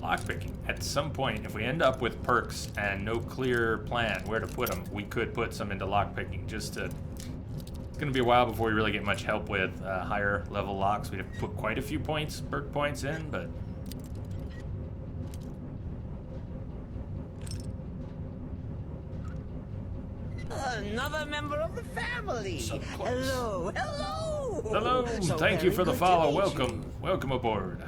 A: Lockpicking. At some point, if we end up with perks and no clear plan where to put them, we could put some into lockpicking just to... It's going to be a while before we really get much help with higher level locks. We'd have to put quite a few points, perk points in, but...
F: Another member of the family. Hello, hello.
A: Hello,
F: So
A: thank you
F: very
A: for the
F: good to
A: follow.
F: meet
A: Welcome,
F: you.
A: welcome aboard.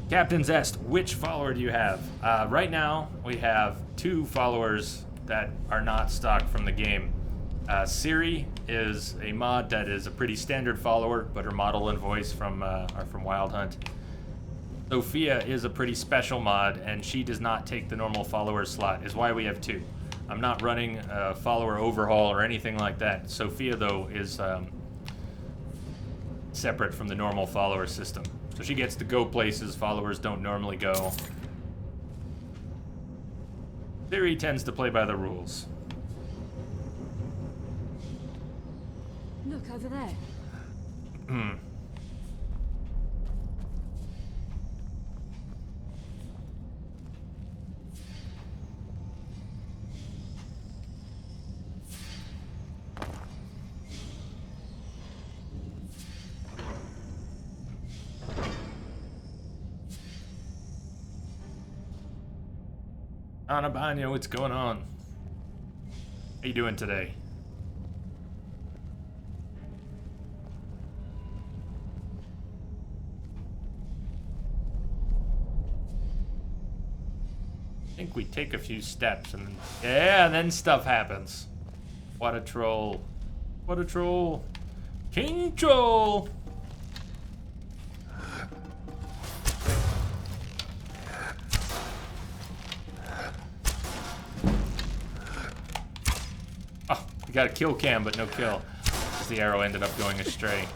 A: Captain Zest, which follower do you have? Right now, we have 2 followers that are not stock from the game. Ciri is a mod that is a pretty standard follower, but her model and voice are from Wild Hunt. Sofia is a pretty special mod, and she does not take the normal follower slot, is why we have 2. I'm not running a follower overhaul or anything like that. Sofia, though, is separate from the normal follower system. So she gets to go places followers don't normally go. Ciri tends to play by the rules.
G: Look over there.
A: Anabanyo, what's going on? How you doing today? I think we take a few steps and then, yeah, and then stuff happens. What a troll. What a troll. King Troll. Oh, we got a kill cam, but no kill. Because the arrow ended up going astray.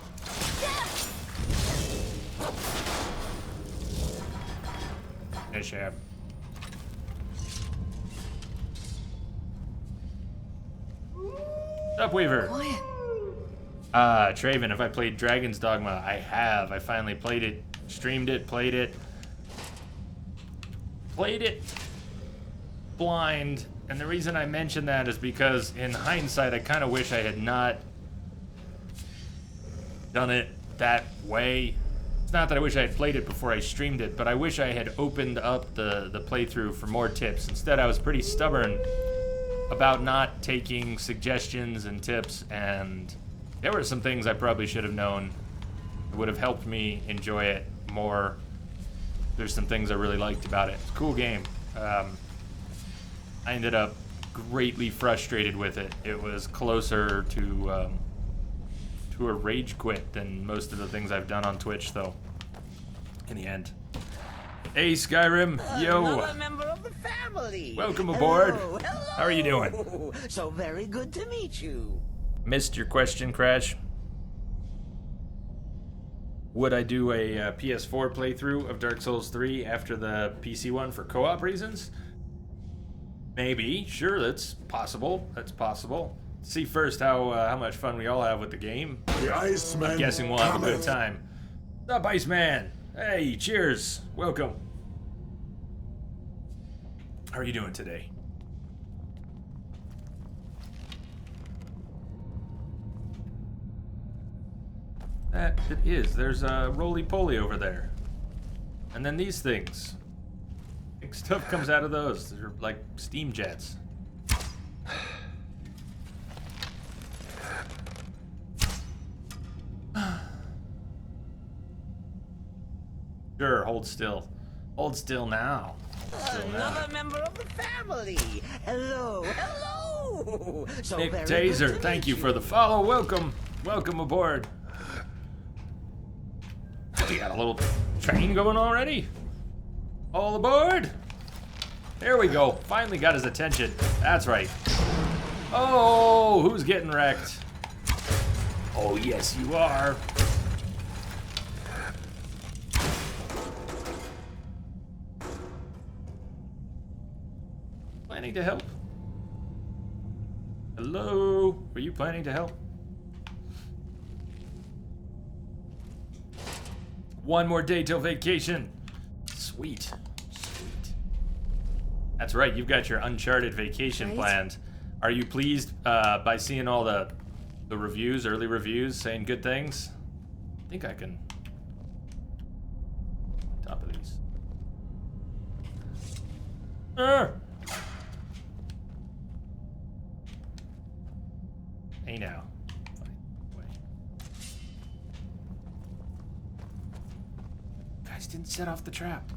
A: Hey, Shab. What's up, Weaver? Traven, have I played Dragon's Dogma? I have. I finally played it, streamed it, played it. Played it. blind, and the reason I mention that is because in hindsight, I kind of wish I had not done it that way. It's not that I wish I had played it before I streamed it, but I wish I had opened up the playthrough for more tips. Instead, I was pretty stubborn about not taking suggestions and tips, and there were some things I probably should have known. It would have helped me enjoy it more. There's some things I really liked about it. It's a cool game. I ended up greatly frustrated with it. It was closer to a rage quit than most of the things I've done on Twitch, though, in the end. Hey, Skyrim. Yo.
F: Another member of the family.
A: Welcome aboard.
F: Hello.
A: How are you doing?
F: So very good to meet you.
A: Missed your question, Crash. Would I do a PS4 playthrough of Dark Souls 3 after the PC one for co-op reasons? Maybe. Sure, that's possible. That's possible. See first how much fun we all have with the game.
I: The Iceman.
A: I'm guessing we'll have a good time. What's up, Iceman? Hey, cheers. Welcome. How are you doing today? That it is. There's a roly-poly over there. And then these things. Big stuff comes out of those. They're like steam jets. Sure, hold still. Hold still now. Hold still now.
F: Another member of the family. Hello. Hello. So
A: Nick
F: very
A: Taser,
F: good to
A: thank
F: meet
A: you for the follow. Welcome. Welcome aboard. We got a little train going already. All aboard. There we go. Finally got his attention. That's right. Oh, who's getting wrecked? Oh, yes, you are. Planning to help? Hello? Were you planning to help? One more day till vacation. Sweet. Sweet. That's right, you've got your Uncharted vacation planned. Are you pleased by seeing all the reviews, early reviews, saying good things? I think I can... Top of these. Hey now. Guys didn't set off the trap.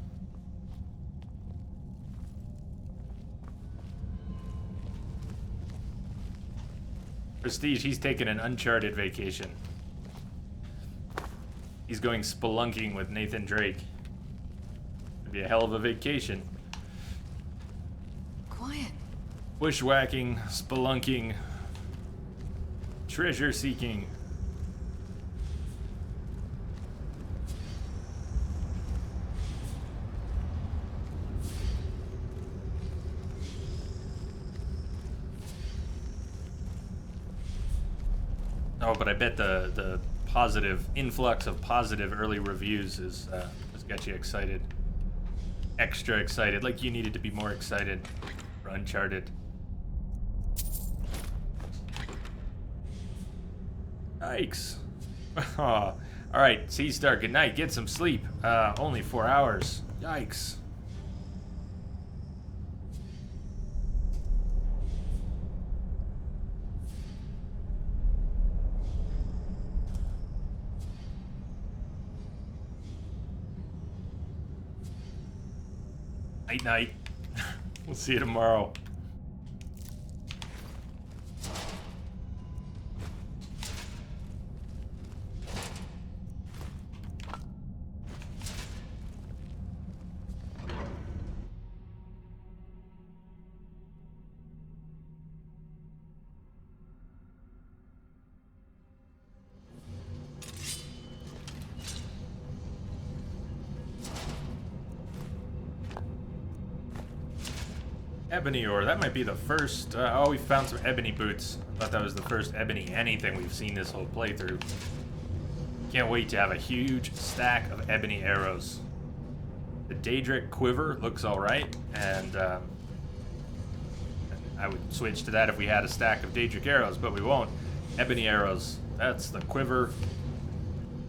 A: Prestige, he's taking an Uncharted vacation. He's going spelunking with Nathan Drake. It'd be a hell of a vacation.
G: Quiet.
A: Bushwhacking, spelunking, treasure seeking. Oh, but I bet the positive influx of positive early reviews has got you excited. Extra excited, like you needed to be more excited for Uncharted. Yikes. All right, Sea Star, good night. Get some sleep. Only 4 hours. Yikes. Night night. We'll see you tomorrow. Ebony ore, that might be the first. Oh, we found some ebony boots. I thought that was the first ebony anything we've seen this whole playthrough. Can't wait to have a huge stack of ebony arrows. The Daedric quiver looks alright, and I would switch to that if we had a stack of Daedric arrows, but we won't. Ebony arrows. That's the quiver.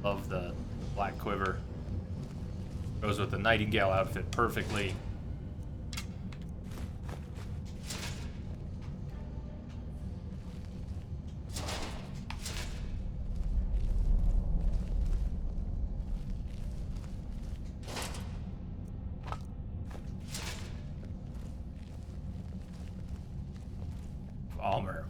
A: Love the black quiver. Goes with the Nightingale outfit perfectly. Almer.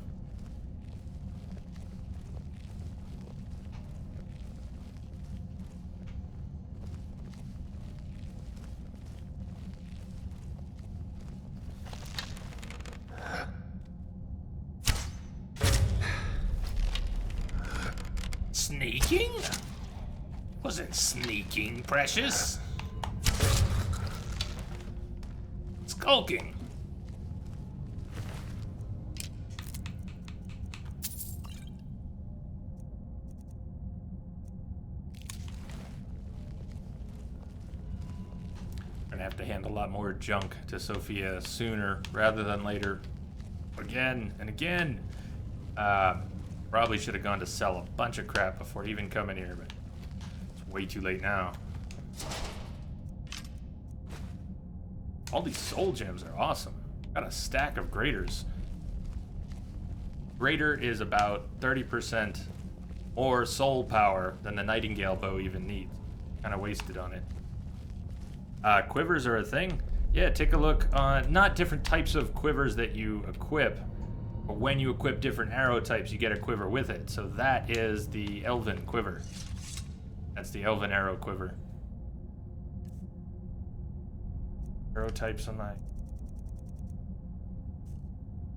A: Sneaking? Wasn't sneaking, precious. Skulking. Gonna have to hand a lot more junk to Sofia sooner rather than later. Again and again. Probably should have gone to sell a bunch of crap before even coming here, but it's way too late now. All these soul gems are awesome. Got a stack of graters. Greater is about 30% more soul power than the Nightingale bow even needs. Kind of wasted on it. Quivers are a thing. Yeah, take a look on not different types of quivers that you equip, but when you equip different arrow types, you get a quiver with it. So that is the Elven quiver. That's the Elven arrow quiver. Arrow types on my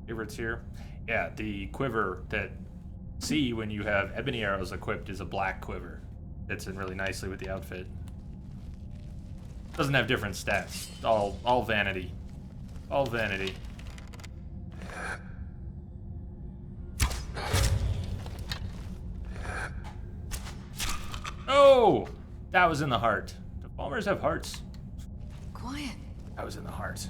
A: favorites here. Yeah, the quiver that see when you have ebony arrows equipped is a black quiver. Fits in really nicely with the outfit. Doesn't have different stats. All vanity. All vanity. Oh! That was in the heart. Do Palmers have hearts?
G: Quiet.
A: That was in the heart.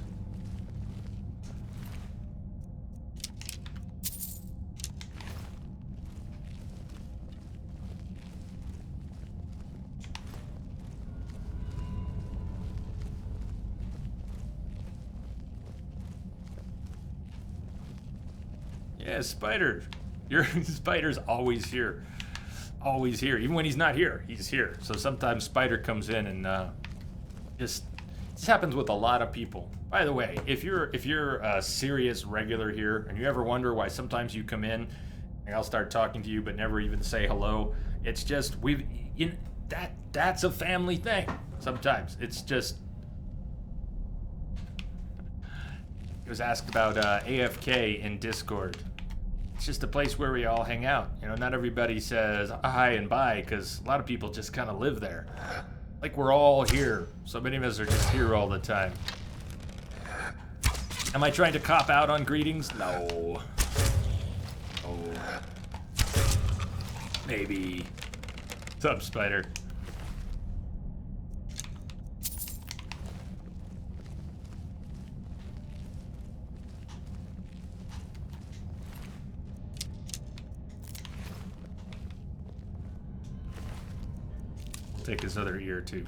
A: Yeah, Spider. Your Spider's always here. Always here. Even when he's not here, he's here. So sometimes Spider comes in and this happens with a lot of people. By the way, if you're a serious regular here and you ever wonder why sometimes you come in and I'll start talking to you but never even say hello, it's just that's a family thing. Sometimes it's just. It was asked about AFK in Discord. It's just a place where we all hang out. You know, not everybody says hi and bye because a lot of people just kind of live there. Like we're all here. So many of us are just here all the time. Am I trying to cop out on greetings? No. Oh. Maybe. What's up, Spider? Take his other ear too.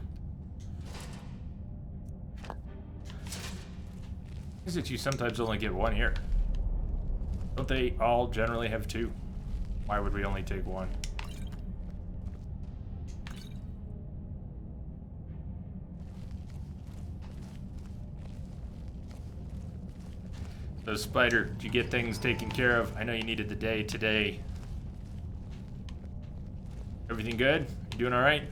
A: Is it you sometimes only get one ear? Don't they all generally have two? Why would we only take one? So Spider, did you get things taken care of? I know you needed the day today. Everything good? You doing all right?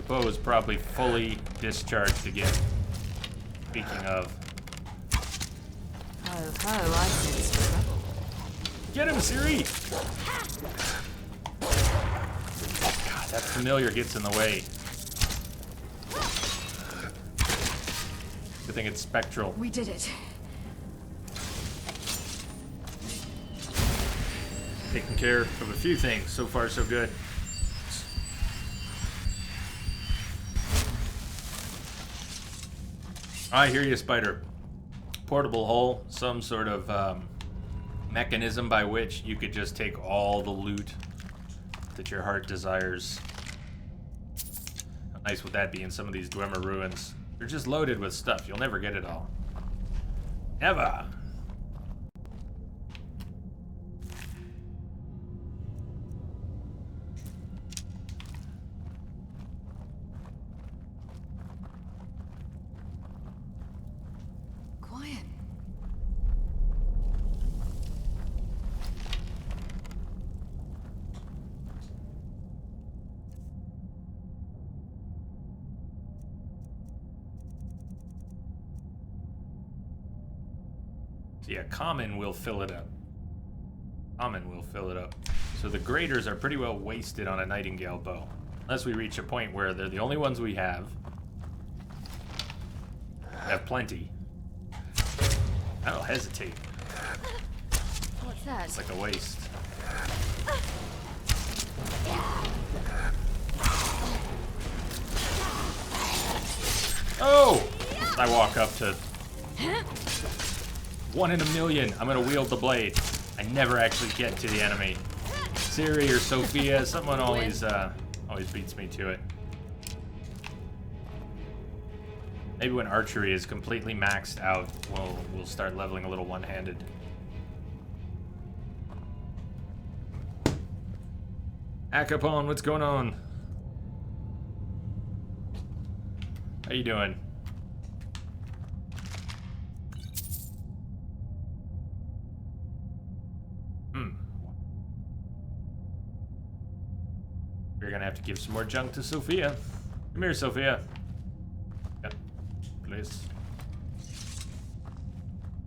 A: bow is probably fully discharged again. Speaking of.
G: Ho ho, I sense trouble.
A: Get him, Ciri! God, that familiar gets in the way. Good thing it's spectral.
G: We did it.
A: Taking care of a few things. So far, so good. I hear you, Spider. Portable hull, some sort of mechanism by which you could just take all the loot that your heart desires. How nice would that be in some of these Dwemer ruins? They're just loaded with stuff. You'll never get it all. Never.
G: Quiet.
A: Yeah, common will fill it up. Common will fill it up. So the graders are pretty well wasted on a nightingale bow. Unless we reach a point where they're the only ones we have. We have plenty. I don't hesitate.
G: What's that?
A: It's like a waste. Oh! I walk up to 1 in a million. I'm gonna wield the blade. I never actually get to the enemy. Ciri or Sofia, someone always beats me to it. Maybe when archery is completely maxed out, we'll start leveling a little one-handed. Akapon, what's going on? How you doing? We're gonna have to give some more junk to Sofia. Come here, Sofia. Yep, please.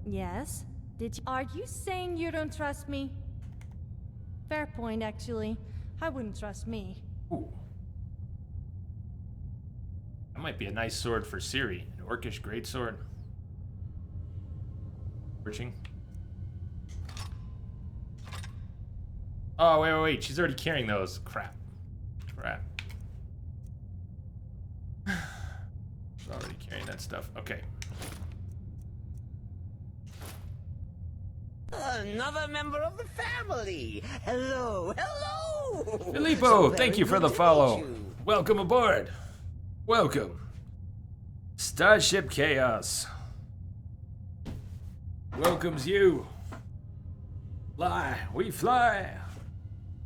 B: Yes? Are you saying you don't trust me? Fair point, actually. I wouldn't trust me.
A: Ooh. That might be a nice sword for Ciri. An orcish greatsword. Searching. Oh, wait. She's already carrying those. Crap. She's already carrying that stuff. Okay.
F: Another member of the family. Hello.
A: Filippo,
F: So
A: thank
F: very
A: you for
F: good
A: the
F: to
A: follow.
F: meet you.
A: Welcome aboard. Welcome. Starship Chaos welcomes you. Fly, we fly.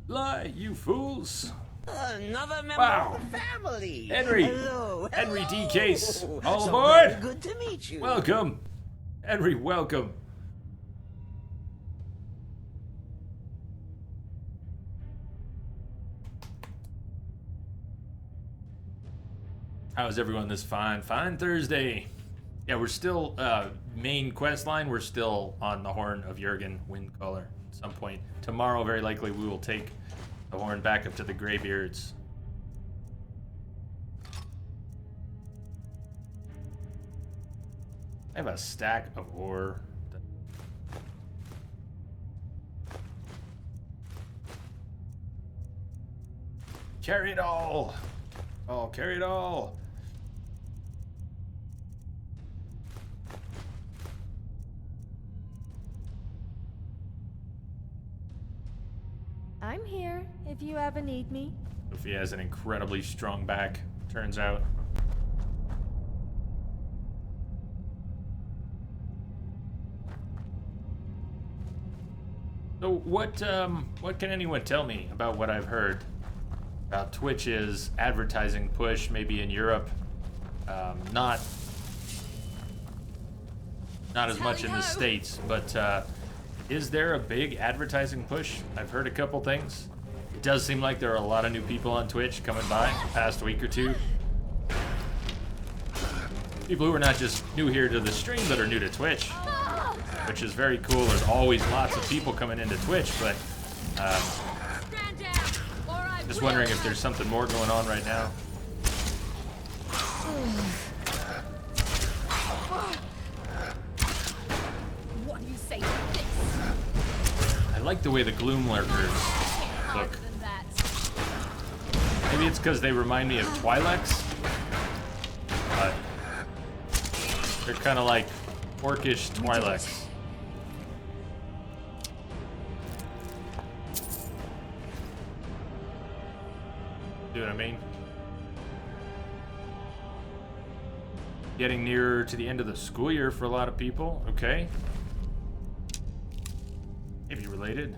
A: Fly, you fools.
F: Another member
A: Wow.
F: of the family.
A: Henry.
F: Hello.
A: Henry D. Case. All
F: So
A: aboard.
F: very good to meet you.
A: Welcome. Henry, welcome. How's everyone this fine Thursday? Yeah, we're still, main quest line, we're still on the Horn of Jurgen Windcaller at some point. Tomorrow, very likely, we will take the horn back up to the Greybeards. I have a stack of ore. Carry it all! Oh, carry it all!
B: I'm here if you ever need me.
A: Sofia has an incredibly strong back, turns out. So what can anyone tell me about what I've heard about Twitch's advertising push, maybe in Europe? Not as much in the States, but is there a big advertising push? I've heard a couple things. It does seem like there are a lot of new people on Twitch coming by the past week or two. people who are not just new here to the stream, but are new to Twitch, which is very cool. There's always lots of people coming into Twitch, but just wondering if there's something more going on right now.
G: What do you say to this?
A: I like the way the Gloom Lurkers look.
G: Than that.
A: Maybe it's because they remind me of Twi'leks, but they're kind of like orcish Twi'leks. See what I mean? Getting nearer to the end of the school year for a lot of people. Okay. Maybe related.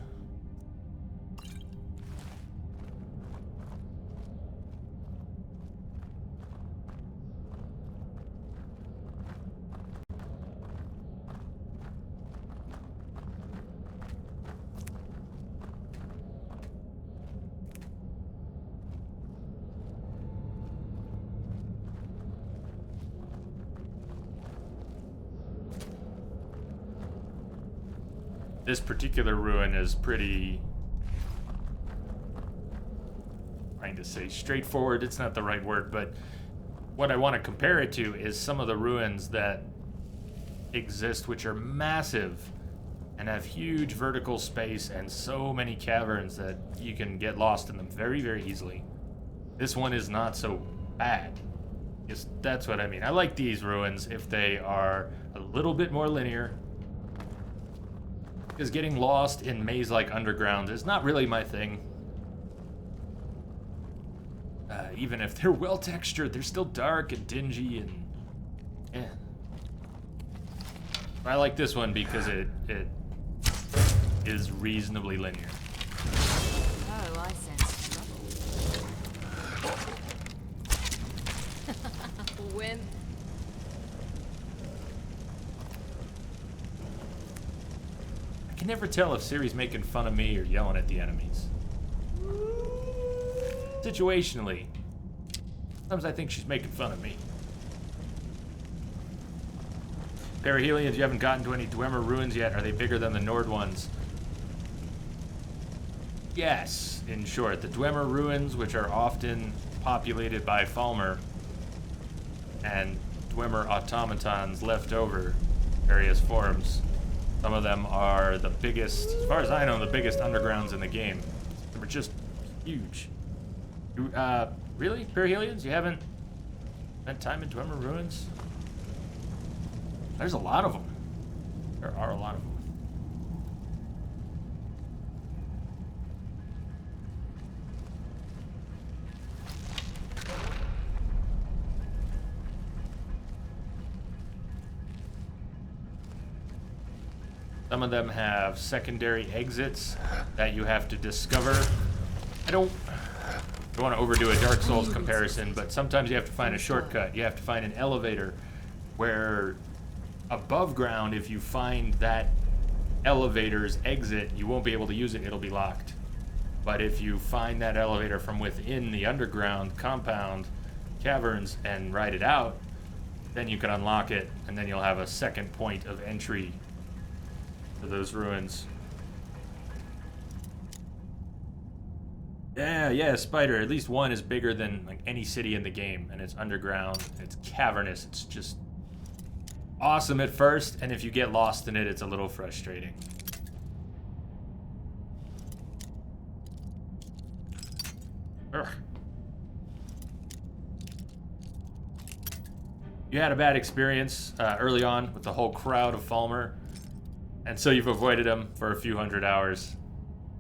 A: This particular ruin is pretty, trying to say straightforward, it's not the right word, but what I want to compare it to is some of the ruins that exist, which are massive and have huge vertical space and so many caverns that you can get lost in them very, very easily. This one is not so bad. Yes, that's what I mean. I like these ruins if they are a little bit more linear, because getting lost in maze-like underground is not really my thing. Even if they're well-textured, they're still dark and dingy and... eh. I like this one because it is reasonably linear.
G: Oh, I sense trouble. Win.
A: I can never tell if Ciri's making fun of me or yelling at the enemies. Situationally. Sometimes I think she's making fun of me. Perihelions, you haven't gotten to any Dwemer ruins yet. Are they bigger than the Nord ones? Yes, in short. The Dwemer ruins, which are often populated by Falmer, and Dwemer automatons left over various forms. Some of them are the biggest, as far as I know, the biggest undergrounds in the game. They were just huge. Really? Perihelions? You haven't spent time in Dwemer ruins? There's a lot of them. There are a lot of them. Some of them have secondary exits that you have to discover. I don't want to overdo a Dark Souls comparison, but sometimes you have to find a shortcut. You have to find an elevator where above ground, if you find that elevator's exit, you won't be able to use it. It'll be locked. But if you find that elevator from within the underground compound caverns and ride it out, then you can unlock it, and then you'll have a second point of entry to those ruins. Yeah, Spider. At least one is bigger than like any city in the game, and it's underground. It's cavernous. It's just awesome at first, and if you get lost in it, it's a little frustrating. Ugh. You had a bad experience early on with the whole crowd of Falmer, and so you've avoided them for a few hundred hours.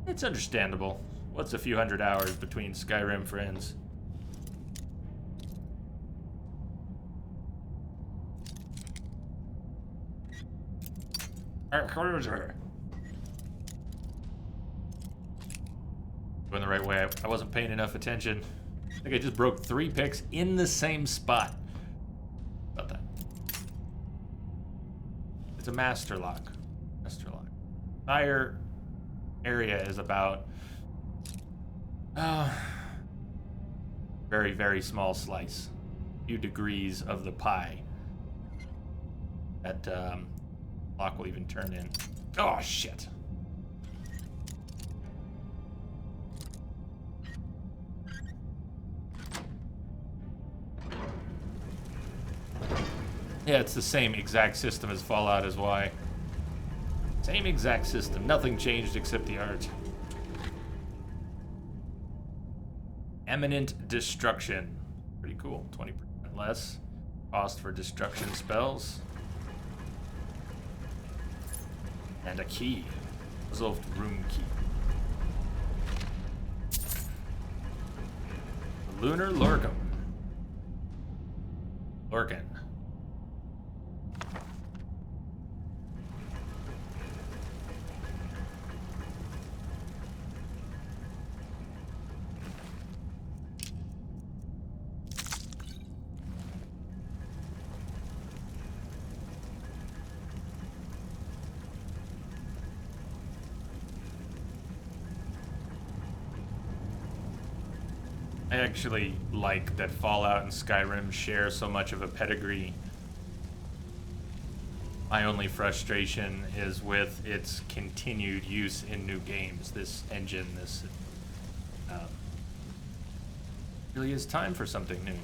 A: It's understandable. What's a few hundred hours between Skyrim friends? Going the right way. I wasn't paying enough attention. I think I just broke 3 picks in the same spot. About that. It's a master lock. Master lock. Entire area is about very, very small slice. A few degrees of the pie. That clock will even turn in. Oh, shit. Yeah, it's the same exact system as Fallout is why. Same exact system. Nothing changed except the art. Eminent Destruction. Pretty cool. 20% less. Cost for destruction spells. And a key. Resolved room key. Lunar Lorcan. Lorcan. I actually like that Fallout and Skyrim share so much of a pedigree. My only frustration is with its continued use in new games. This engine, this really is time for something new.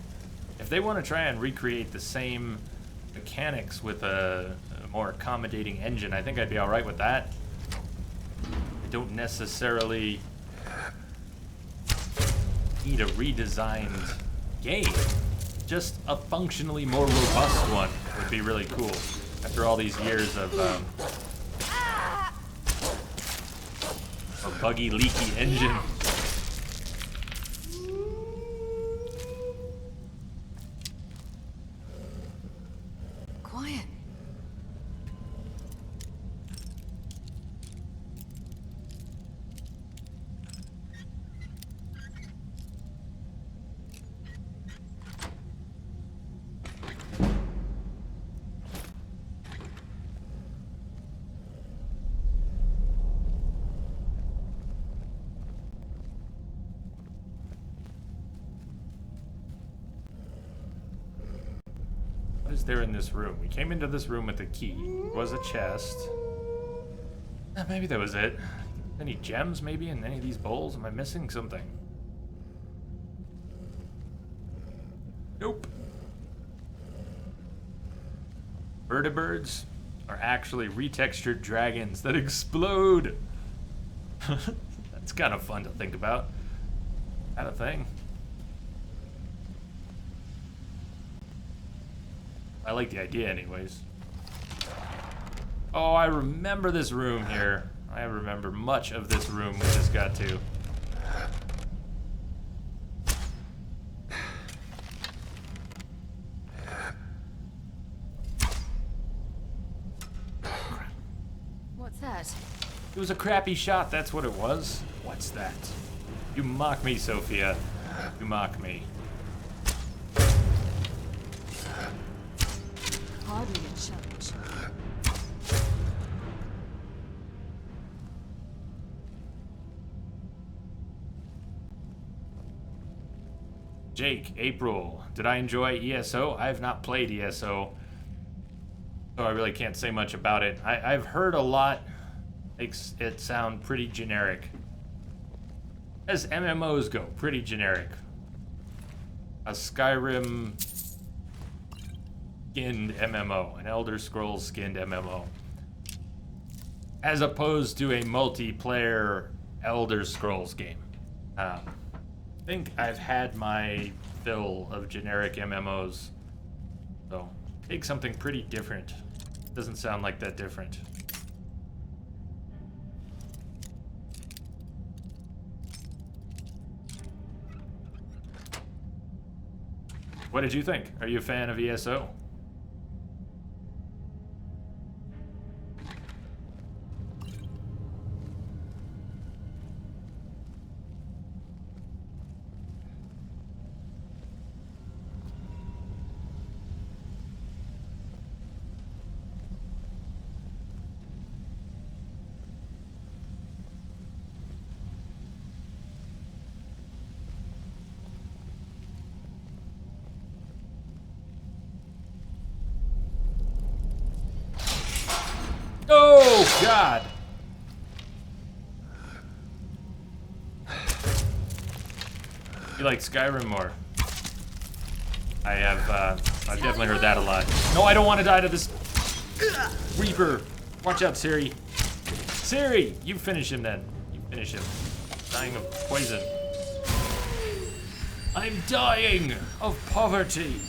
A: If they want to try and recreate the same mechanics with a more accommodating engine, I think I'd be all right with that. I don't necessarily need a redesigned game. Just a functionally more robust one would be really cool. After all these years of a buggy, leaky engine.
G: Quiet.
A: What is there in this room? We came into this room with a key. There was a chest. Maybe that was it. Any gems maybe in any of these bowls? Am I missing something? Nope. Vertibirds are actually retextured dragons that explode. That's kind of fun to think about. Kind of thing. I like the idea anyways. Oh, I remember this room here. I remember much of this room we just got to.
G: What's that?
A: It was a crappy shot, that's what it was. What's that? You mock me, Sofia. You mock me.
G: Hardly a challenge.
A: Jake, April, did I enjoy ESO? I have not played ESO, so I really can't say much about it. I've heard a lot makes it sound pretty generic. As MMOs go, pretty generic. A Skyrim skinned MMO, an Elder Scrolls skinned MMO. As opposed to a multiplayer Elder Scrolls game. I think I've had my fill of generic MMOs. So, take something pretty different. Doesn't sound like that different. What did you think? Are you a fan of ESO? God. You like Skyrim more? I've definitely heard that a lot. No, I don't want to die to this Reaper. Watch out, Ciri. Ciri, you finish him then. You finish him. Dying of poison. I'm dying of poverty.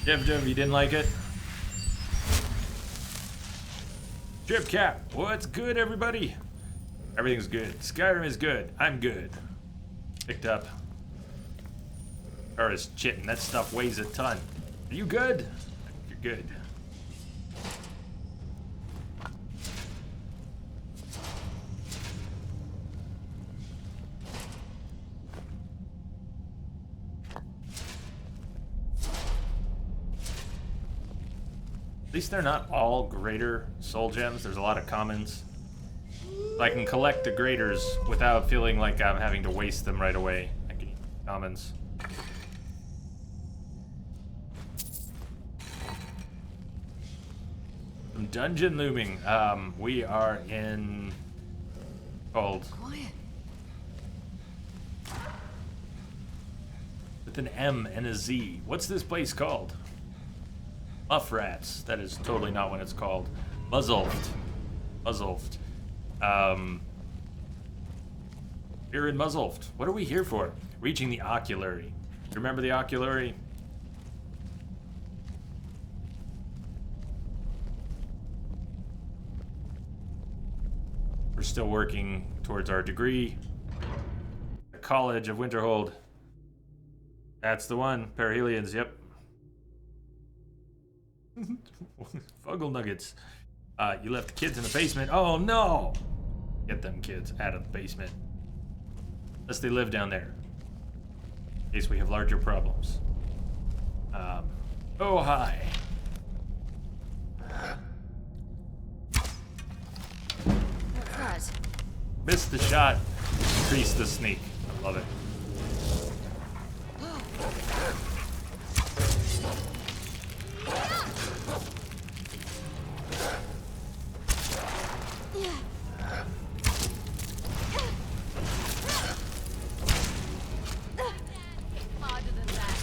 A: Div, you didn't like it? Drip Cap, what's good, everybody? Everything's good. Skyrim is good. I'm good. Picked up. Or is chitting. That stuff weighs a ton. Are you good? You're good. At least they're not all greater soul gems. There's a lot of commons. I can collect the graders without feeling like I'm having to waste them right away. I can use commons. Some dungeon looming. We are in called
G: Quiet.
A: with an M and a Z. What's this place called? Muff Rats. That is totally not what it's called. Muzzled. Muzzled. We're in Muzzled. What are we here for? Reaching the Oculary. Remember the Oculary? We're still working towards our degree. The College of Winterhold. That's the one. Perihelions, yep. Fuggle nuggets. You left the kids in the basement. Oh no! Get them kids out of the basement. Unless they live down there. In case we have larger problems. Oh hi.
G: What's that?
A: Missed the shot. Increase the sneak. I love it.
G: Harder than that.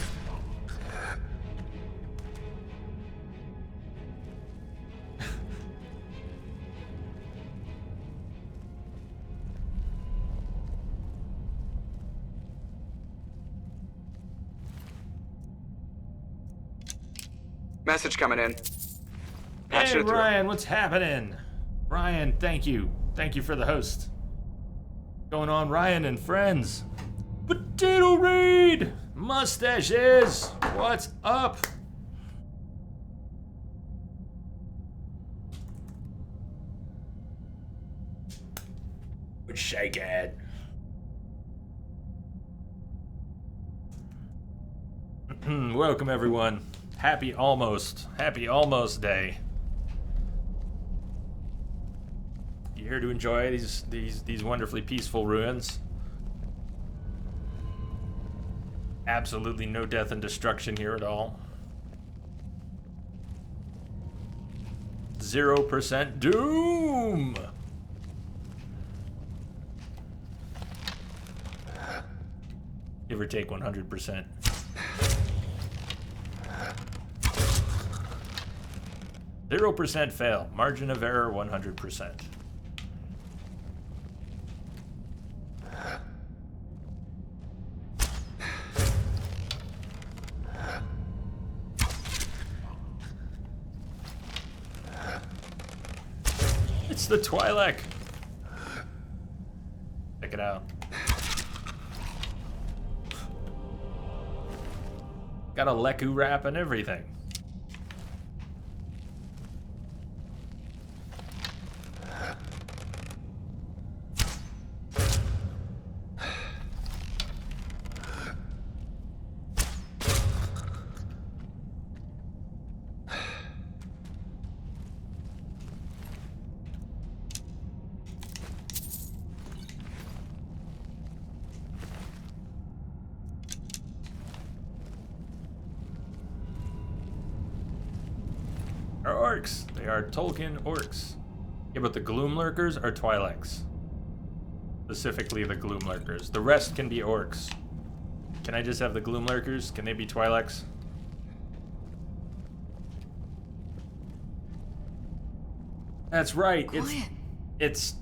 E: Message coming in.
A: Hey
E: Patching it through.
A: Ryan, what's happening? Ryan, thank you. Thank you for the host. Going on, Ryan and friends. Potato Raid! Mustaches! What's up? Shake it. Welcome everyone. Happy almost day. You here to enjoy these wonderfully peaceful ruins? Absolutely no death and destruction here at all. 0% doom. Give or take 100%. Zero % fail. Margin of error 100%. It's the Twi'lek. Check it out. Got a Leku wrap and everything. orcs. They are Tolkien orcs. Yeah, but the Gloom Lurkers are Twi'leks. Specifically the Gloom Lurkers. The rest can be orcs. Can I just have the Gloom Lurkers? Can they be Twi'leks? That's right. It's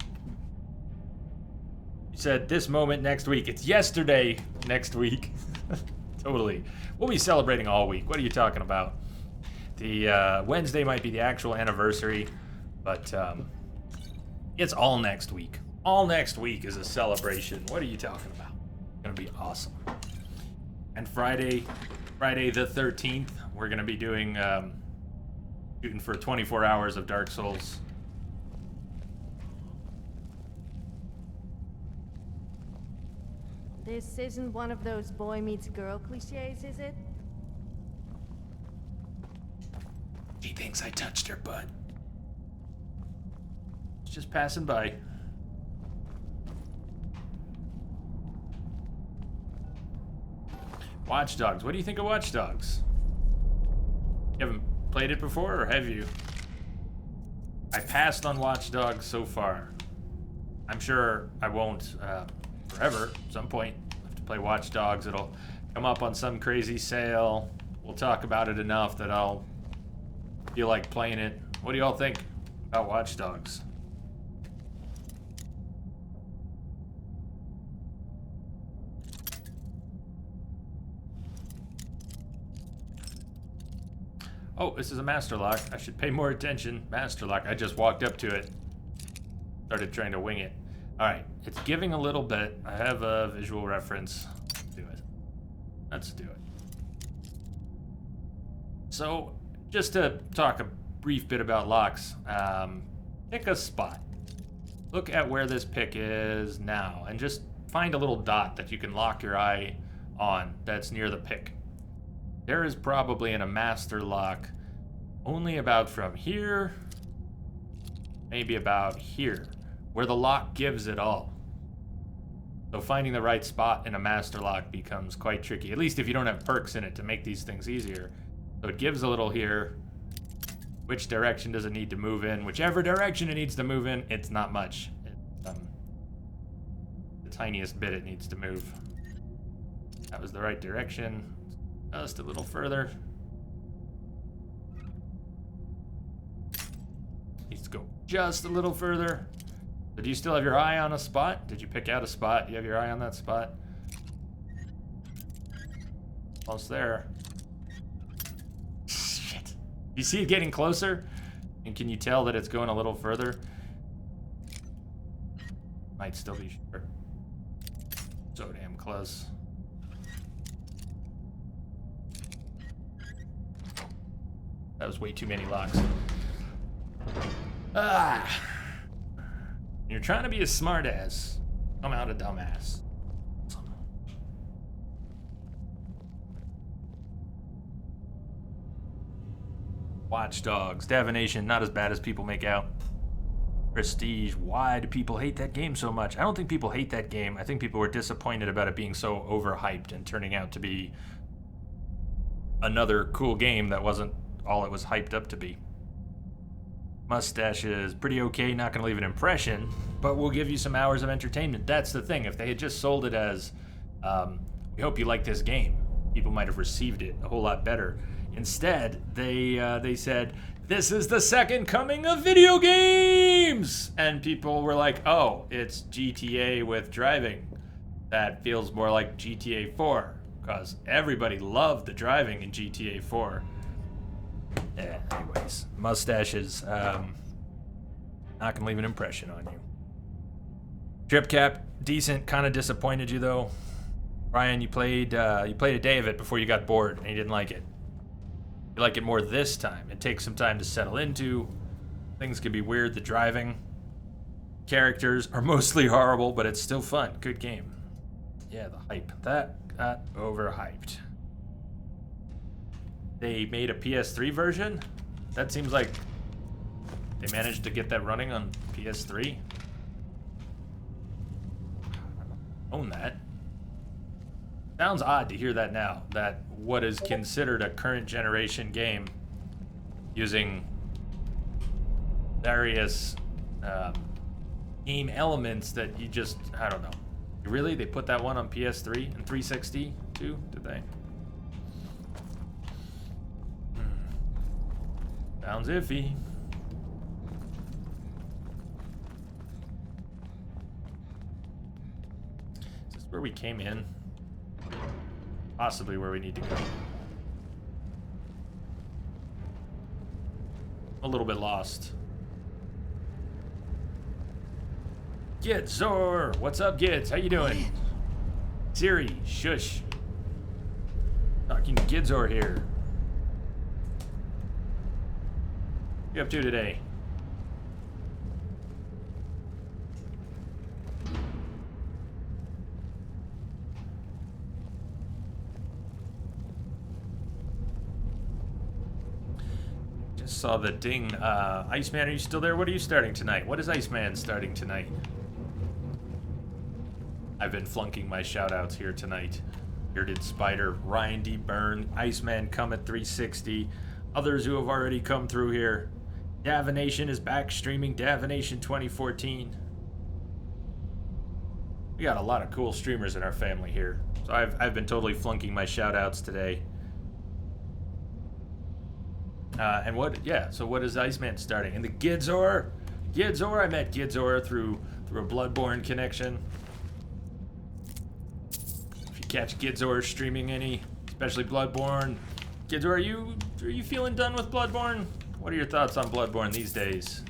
A: you said this moment next week. It's yesterday next week. Totally. We'll be celebrating all week. What are you talking about? The Wednesday might be the actual anniversary, but it's all next week. All next week is a celebration. What are you talking about? It's gonna be awesome. And Friday the 13th, we're gonna be doing shooting for 24 hours of Dark Souls.
B: This isn't one of those boy meets girl cliches, is it?
A: She thinks I touched her butt. It's just passing by. Watch Dogs. What do you think of Watch Dogs? You haven't played it before, or have you? I passed on Watch Dogs so far. I'm sure I won't forever. At some point, I'll have to play Watch Dogs. It'll come up on some crazy sale. We'll talk about it enough that I'll feel like playing it. What do y'all think about Watch Dogs? Oh, this is a master lock. I should pay more attention. Master lock. I just walked up to it. Started trying to wing it. Alright, it's giving a little bit. I have a visual reference. Let's do it. Let's do it. So, just to talk a brief bit about locks, pick a spot. Look at where this pick is now, and just find a little dot that you can lock your eye on that's near the pick. There is probably in a master lock only about from here, maybe about here, where the lock gives it all. So finding the right spot in a master lock becomes quite tricky, at least if you don't have perks in it to make these things easier. So it gives a little here. Which direction does it need to move in? Whichever direction it needs to move in, it's not much. It's, the tiniest bit it needs to move. That was the right direction. Just a little further. Needs to go just a little further. So do you still have your eye on a spot? Did you pick out a spot? Do you have your eye on that spot? Almost there. Shit. You see it getting closer? And can you tell that it's going a little further? Might still be short. So damn close. That was way too many locks. Ah! You're trying to be a smartass. Come out a dumbass. Watch Dogs. Divination, not as bad as people make out. Prestige. Why do people hate that game so much? I don't think people hate that game. I think people were disappointed about it being so overhyped and turning out to be another cool game that wasn't all it was hyped up to be. Mustache is pretty okay, not gonna leave an impression, but we'll give you some hours of entertainment. That's the thing. If they had just sold it as, we hope you like this game, people might have received it a whole lot better. Instead, they said, this is the second coming of video games! And people were like, oh, it's GTA with driving. That feels more like GTA 4, because everybody loved the driving in GTA 4. Yeah, anyways, mustaches, not gonna leave an impression on you. Drip cap, decent, kind of disappointed you though. Ryan, you played a day of it before you got bored and you didn't like it. You like it more this time. It takes some time to settle into. Things can be weird, the driving. Characters are mostly horrible, but it's still fun. Good game. Yeah, the hype. That got overhyped. They made a PS3 version? That seems like they managed to get that running on PS3. Own that. Sounds odd to hear that now, that what is considered a current generation game using various game elements that you just, I don't know. Really? They put that one on PS3 and 360 too? Did they? Sounds iffy. Is this where we came in? Possibly where we need to go. A little bit lost. Gidzor! What's up, Gids? How you doing? Ciri, shush. Talking to Gidzor here. What you up to today? Just saw the ding. Iceman, are you still there? What are you starting tonight? What is Iceman starting tonight? I've been flunking my shoutouts here tonight. Bearded Spider, Ryan D. Byrne, Iceman Comet 360, others who have already come through here. Davination is back streaming Davination 2014. We got a lot of cool streamers in our family here. So I've been totally flunking my shoutouts today. And what, yeah, so what is Iceman starting? And the Gidzor? Gidzor, I met Gidzor through a Bloodborne connection. If you catch Gidzor streaming any, especially Bloodborne. Gidzor, are you feeling done with Bloodborne? What are your thoughts on Bloodborne these days?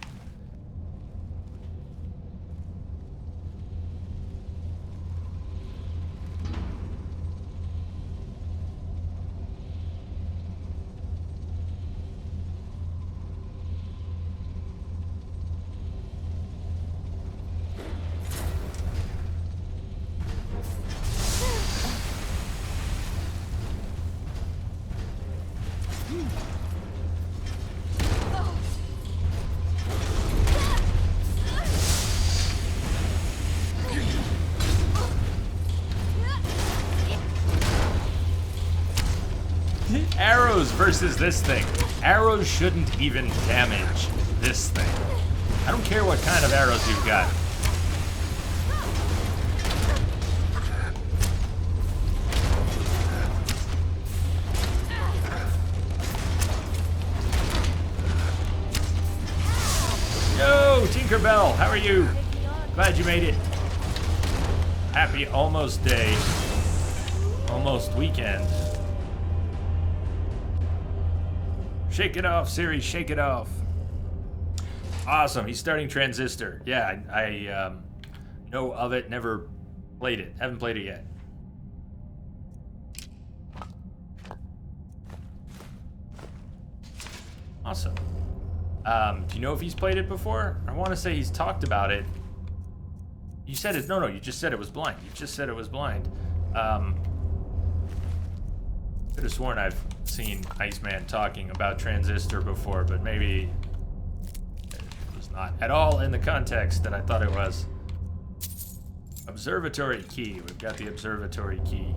A: Arrows versus this thing. Arrows shouldn't even damage this thing. I don't care what kind of arrows you've got. Yo, Tinkerbell, how are you? Glad you made it. Happy almost day. Almost weekend. Shake it off, Ciri, shake it off. Awesome, he's starting Transistor. Yeah, I know of it, never played it. Haven't played it yet. Awesome. Do you know if he's played it before? I want to say he's talked about it. You said it, no, you just said it was blind. You just said it was blind. Could have sworn I've seen Iceman talking about Transistor before, but maybe it was not at all in the context that I thought it was. Observatory key. We've got the observatory key.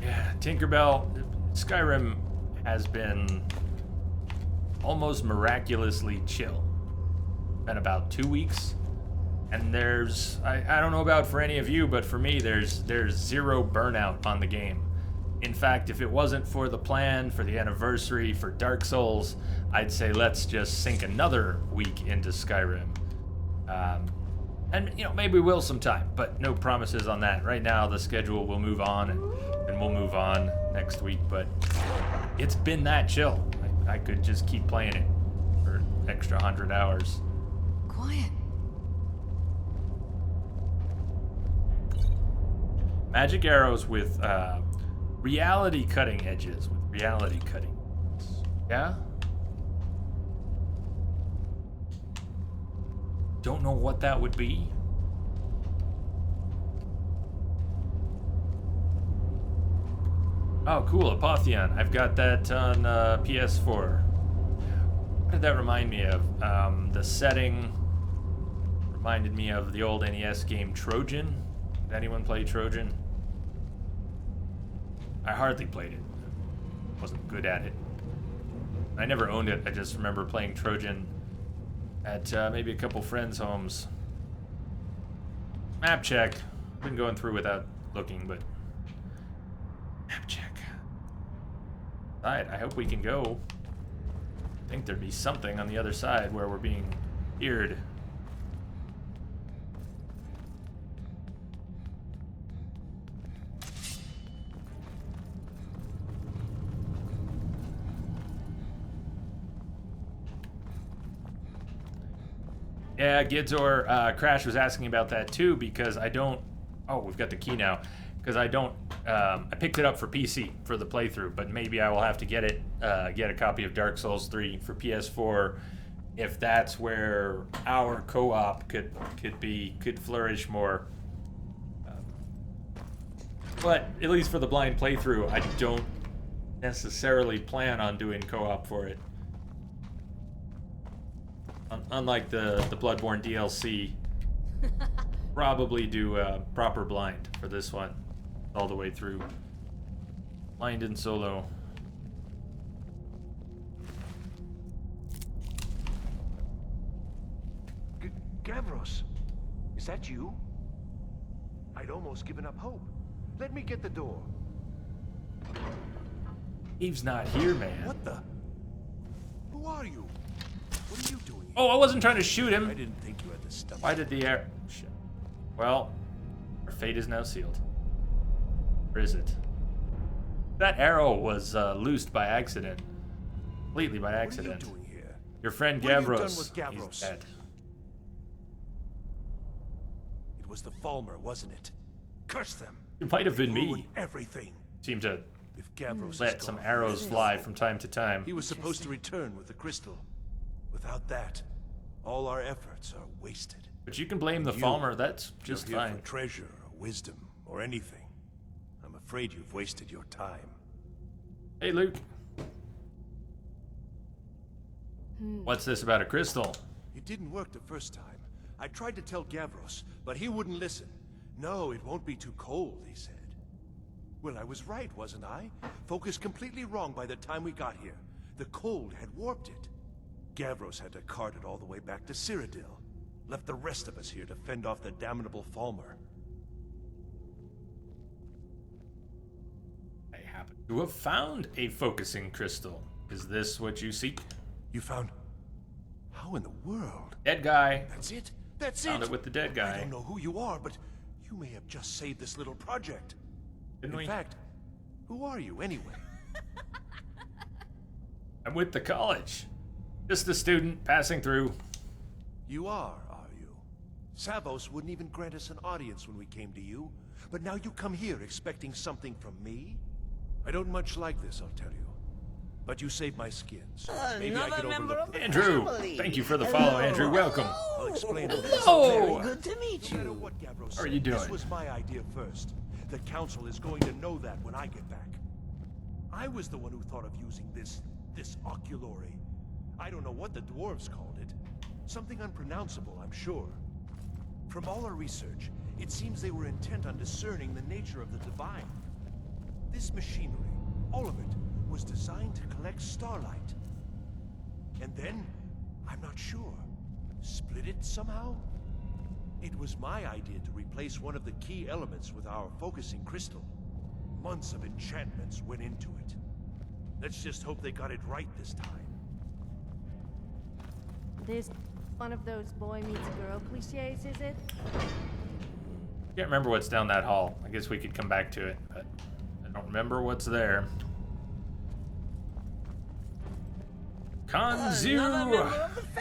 A: Yeah, Tinkerbell. Skyrim has been almost miraculously chill. Been about 2 weeks. And there's, I don't know about for any of you, but for me, there's zero burnout on the game. In fact, if it wasn't for the plan, for the anniversary, for Dark Souls, I'd say let's just sink another week into Skyrim. And, you know, maybe we will sometime, but no promises on that. Right now, the schedule will move on, and we'll move on next week, but it's been that chill. I could just keep playing it for an extra 100 hours.
G: Quiet.
A: Magic arrows with reality cutting edges. Yeah? Don't know what that would be. Oh, cool, Apotheon. I've got that on PS4. What did that remind me of? The setting reminded me of the old NES game Trojan. Did anyone play Trojan? I hardly played it. Wasn't good at it. I never owned it. I just remember playing Trojan at maybe a couple friends' homes. Map check. Been going through without looking, but map check. Side. I hope we can go. I think there'd be something on the other side where we're being eared. Yeah, Gidzor, Crash was asking about that too, because I don't... Oh, we've got the key now. Because I don't... I picked it up for PC for the playthrough, but maybe I will have to get it, get a copy of Dark Souls 3 for PS4 if that's where our co-op could flourish more. But at least for the blind playthrough, I don't necessarily plan on doing co-op for it. Unlike the Bloodborne DLC, probably do proper blind for this one, all the way through. Blind and solo.
I: Gavros, is that you? I'd almost given up hope. Let me get the door.
A: Eve's not here, man.
I: What the? Who are you? What are you doing here?
A: Oh, I wasn't trying to shoot him.
I: I didn't think you had the stuff.
A: Why did the air... Shit. Well, our fate is now sealed. Or is it? That arrow was loosed by accident. Completely by accident.
I: What are you doing here?
A: Your friend
I: What have you done
A: Gavros,
I: with Gavros?
A: he's dead.
I: It was the Falmer, wasn't it? Curse them.
A: It might have been
I: They
A: me.
I: ruined everything.
A: Seem to
I: If Gavros is
A: let some
I: gone,
A: arrows fly from time to time.
I: he was supposed to return with the crystal. Without that, all our efforts are wasted.
A: But you can blame the
I: You-
A: Falmer, that's just
I: You're here
A: fine.
I: for treasure or wisdom or anything. I'm afraid you've wasted your time.
A: Hey, Luke. What's this about a crystal?
I: It didn't work the first time. I tried to tell Gavros, but he wouldn't listen. No, it won't be too cold, he said. Well, I was right, wasn't I? Focused completely wrong by the time we got here. The cold had warped it. Gavros had to cart it all the way back to Cyrodiil. Left the rest of us here to fend off the damnable Falmer.
A: I happen to have found a focusing crystal. Is this what you seek?
I: You found... How in the world?
A: Dead guy.
I: That's it? That's
A: Found
I: it?
A: it with the dead guy.
I: I don't know who you are, but you may have just saved this little project.
A: Didn't we?
I: In fact, who are you anyway?
A: I'm with the college. Just a student passing through.
I: You are you? Savos wouldn't even grant us an audience when we came to you, but now you come here expecting something from me? I don't much like this, I'll tell you. But you saved my skin, so maybe I could overlook the...
A: Andrew, thank you for the follow, Andrew. Welcome.
I: I'll explain it.
A: Oh!
F: Very good to meet
I: No matter
F: you.
I: what Gavros
A: How are
I: said,
A: you doing?
I: This was my idea first. The Council is going to know that when I get back. I was the one who thought of using this oculory. I don't know what the dwarves called it. Something unpronounceable, I'm sure. From all our research, it seems they were intent on discerning the nature of the divine. This machinery, all of it, was designed to collect starlight. And then, I'm not sure, split it somehow? It was my idea to replace one of the key elements with our focusing crystal. Months of enchantments went into it. Let's just hope they got it right this time.
B: This one of those boy meets girl cliches, is it?
A: Can't remember what's down that hall. I guess we could come back to it, but I don't remember what's there. Kanzu!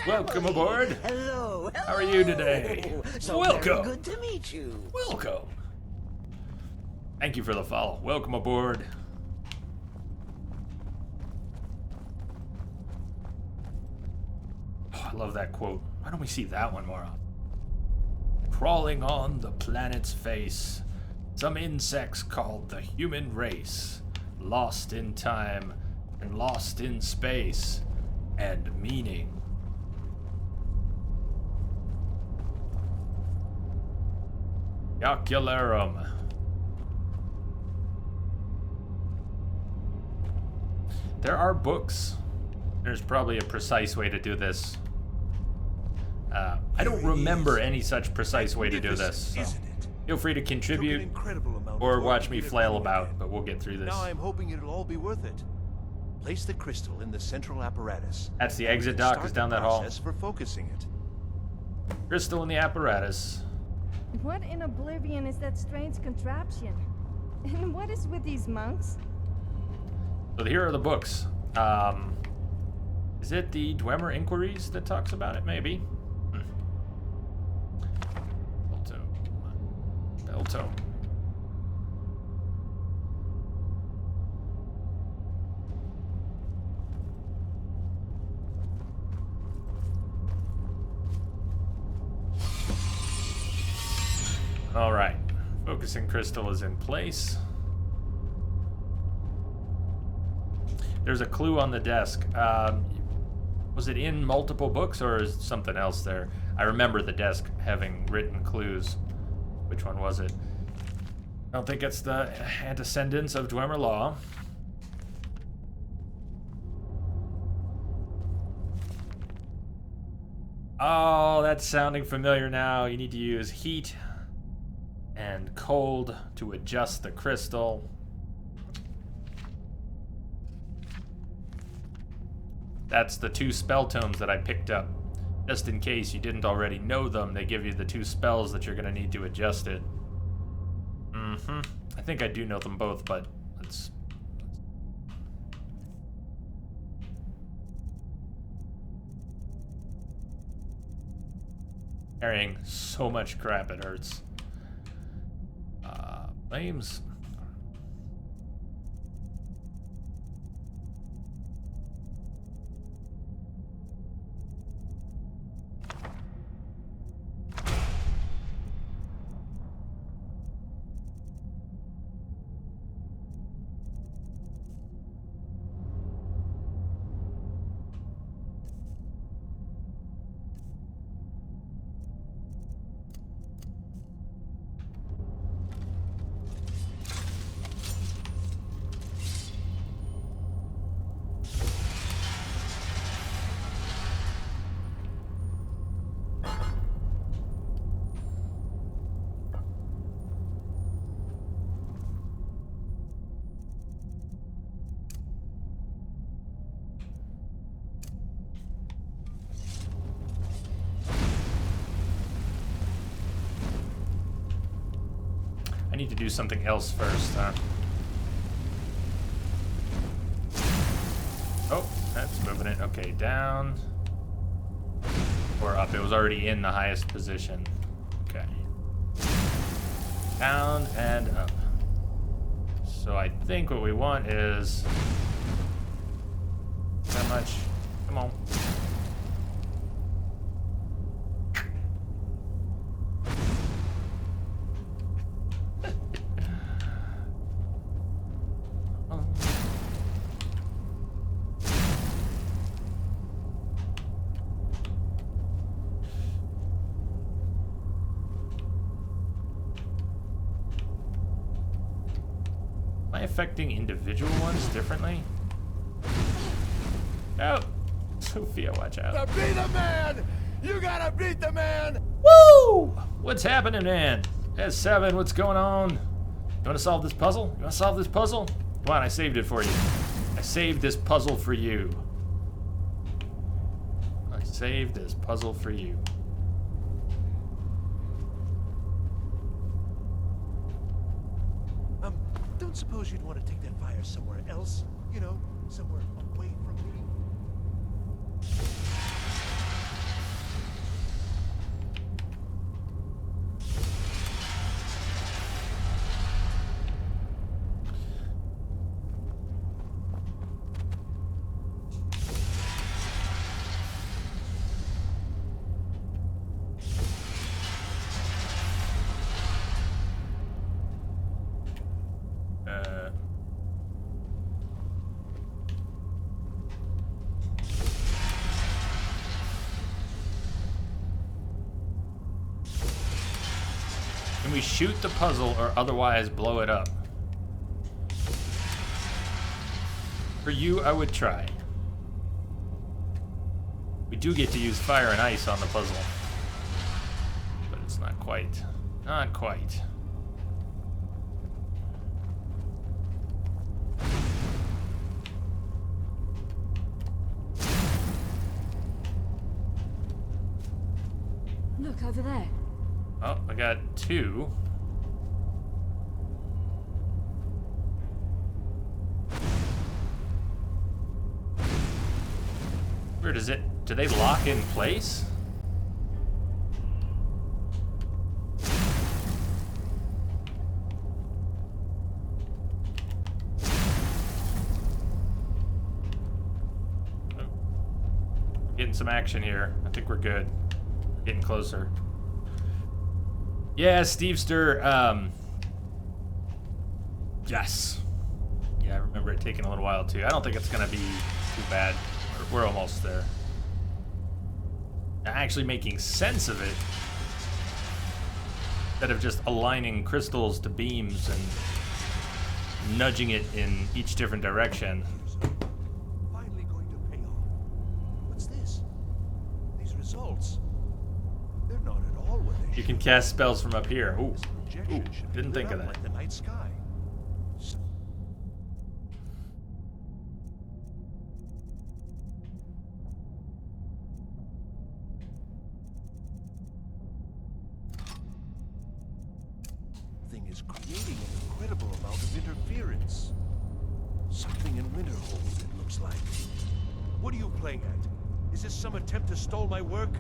A: Welcome aboard!
F: Hello, hello.
A: How are you today?
F: So
A: Welcome.
F: Very good to meet you.
A: Welcome! Thank you for the follow. Welcome aboard. Oh, I love that quote. Why don't we see that one more often? Crawling on the planet's face, some insects called the human race, lost in time and lost in space and meaning. Ocularum. There are books There's probably a precise way to do this. I don't remember any such precise way to do this. So feel free to contribute or watch me flail about, but we'll get through this.
I: Now I'm hoping it'll all be worth it. Place the crystal in the central apparatus.
A: That's the exit dock, is down that hall.
I: For focusing it.
A: Crystal in the apparatus.
B: What in oblivion is that strange contraption? And what is with these monks?
A: So here are the books. Is it the Dwemer Inquiries that talks about it? Maybe. Belto. All right. Focusing crystal is in place. There's a clue on the desk. Was it in multiple books or is something else there? I remember the desk having written clues. Which one was it? I don't think it's the Antecedents of Dwemer Law. Oh, that's sounding familiar now. You need to use heat and cold to adjust the crystal. That's the 2 spell tomes that I picked up. Just in case you didn't already know them, they give you the 2 spells that you're going to need to adjust it. I think I do know them both, but let's... Carrying so much crap, it hurts. Flames. I need to do something else first, huh? Oh, that's moving it. Okay, down. Or up. It was already in the highest position. Okay. Down and up. So I think what we want is... That much. Come on. Affecting individual ones differently? Oh, Sofia, watch out.
I: To be the man, you gotta beat the man.
A: Woo! What's happening, man? S7, what's going on? You want to solve this puzzle? You want to solve this puzzle? Come on, I saved it for you. I saved this puzzle for you. I saved this puzzle for you.
I: Don't suppose you'd want to take that fire somewhere else? You know, somewhere away from me?
A: Can we shoot the puzzle or otherwise blow it up? For you, I would try. We do get to use fire and ice on the puzzle. But it's not quite. Not quite.
D: Look over there.
A: Oh, I got 2. Where does it? Do they lock in place? Getting some action here. I think we're good. Getting closer. Yeah, Stevester. Yes. Yeah, I remember it taking a little while too. I don't think it's gonna be too bad. We're almost there. Actually making sense of it, instead of just aligning crystals to beams and nudging it in each different direction.
I: Finally going to pay off. What's this? These results. They're not at all what they
A: You
I: should
A: can cast spells from up here. Ooh,
I: This projection
A: ooh,
I: should be
A: didn't
I: lit
A: think of
I: up
A: that.
I: like the night sky. Thing is creating an incredible amount of interference. Something in Winterhold, it looks like. What are you playing at? Is this some attempt to stall my work?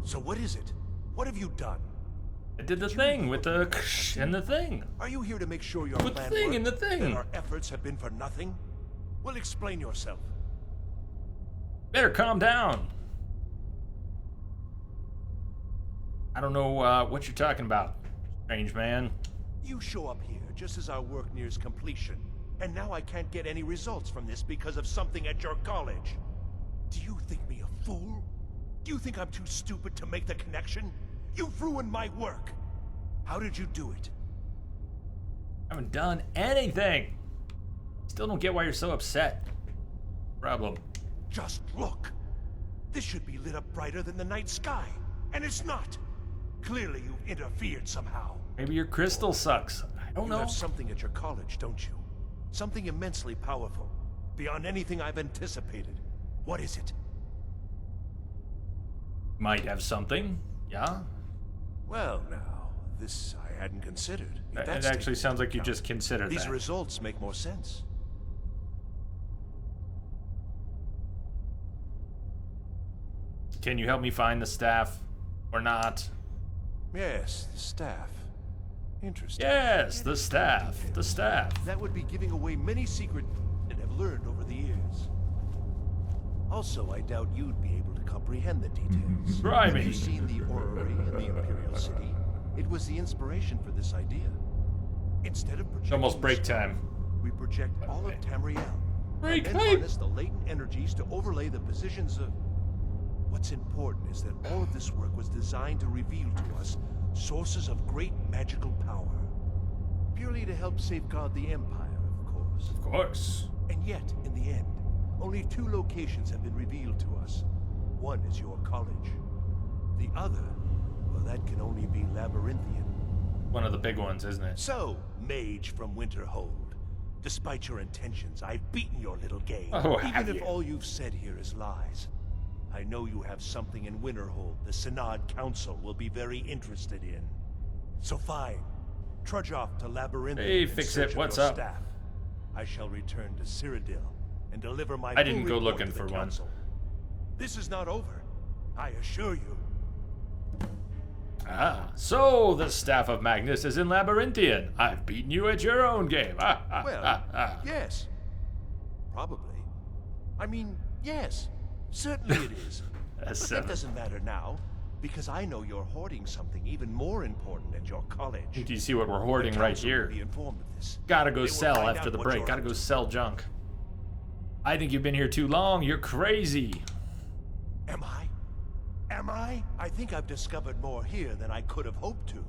I: So what is it? What have you done?
A: I did the thing with the and the thing.
I: Are you here to make sure your
A: With the
I: plan
A: thing
I: worked,
A: and the thing.
I: that our efforts have been for nothing? Well, explain yourself.
A: Better calm down. I don't know what you're talking about, strange man.
I: You show up here just as our work nears completion, and now I can't get any results from this because of something at your college. Do you think me a fool? Do you think I'm too stupid to make the connection? You've ruined my work. How did you do it?
A: I haven't done anything. Still don't get why you're so upset. Problem.
I: Just look. This should be lit up brighter than the night sky, and it's not. Clearly you've interfered somehow.
A: Maybe your crystal sucks. I don't
I: You
A: know.
I: have something at your college, don't you? Something immensely powerful, beyond anything I've anticipated. What is it?
A: Might have something. Yeah.
I: Well, now, this I hadn't considered. If
A: It
I: that's
A: actually
I: taken
A: sounds like
I: into
A: you
I: account,
A: just considered
I: these
A: that.
I: results make more sense.
A: Can you help me find the staff or not?
I: Yes, the staff. Interesting.
A: Yes, the staff. The staff.
I: That would be giving away many secrets that have learned over the years. Also, I doubt you'd be able to comprehend the details.
A: Try
I: Have
A: me.
I: you seen the orrery in the Imperial City? It was the inspiration for this idea. Instead of projecting
A: almost break
I: the sky,
A: time.
I: we project all of Tamriel.
A: Break
I: and then
A: time.
I: harness the latent energies to overlay the positions of... What's important is that all of this work was designed to reveal to us sources of great magical power. Purely to help safeguard the Empire, of course.
A: Of course.
I: And yet, in the end, only 2 locations have been revealed to us. One is your college. The other, well, that can only be Labyrinthian.
A: One of the big ones, isn't it?
I: So, mage from Winterhold, despite your intentions, I've beaten your little game.
A: Oh, have
I: Even if
A: you?
I: all you've said here is lies. I know you have something in Winterhold the Synod Council will be very interested in. So fine, trudge off to Labyrinthian
A: Hey,
I: in
A: fix
I: search
A: it.
I: of
A: What's
I: your
A: up?
I: staff. I shall return to Cyrodiil and deliver my
A: I didn't
I: full
A: go
I: report
A: looking
I: to the
A: for one.
I: council. This is not over, I assure you.
A: Ah, so the staff of Magnus is in Labyrinthian. I've beaten you at your own game.
I: Well, yes. Probably. I mean, yes. Certainly it is. But
A: That's
I: that doesn't matter now, because I know you're hoarding something even more important at your college.
A: Do you see what we're hoarding
I: The
A: right
I: council
A: here?
I: will be informed of this.
A: Gotta
I: They
A: go
I: will
A: sell
I: find
A: after
I: out
A: the
I: what
A: break.
I: you're
A: Gotta
I: up
A: go
I: to.
A: sell junk. I think you've been here too long. You're crazy.
I: Am I? Am I? I think I've discovered more here than I could have hoped to.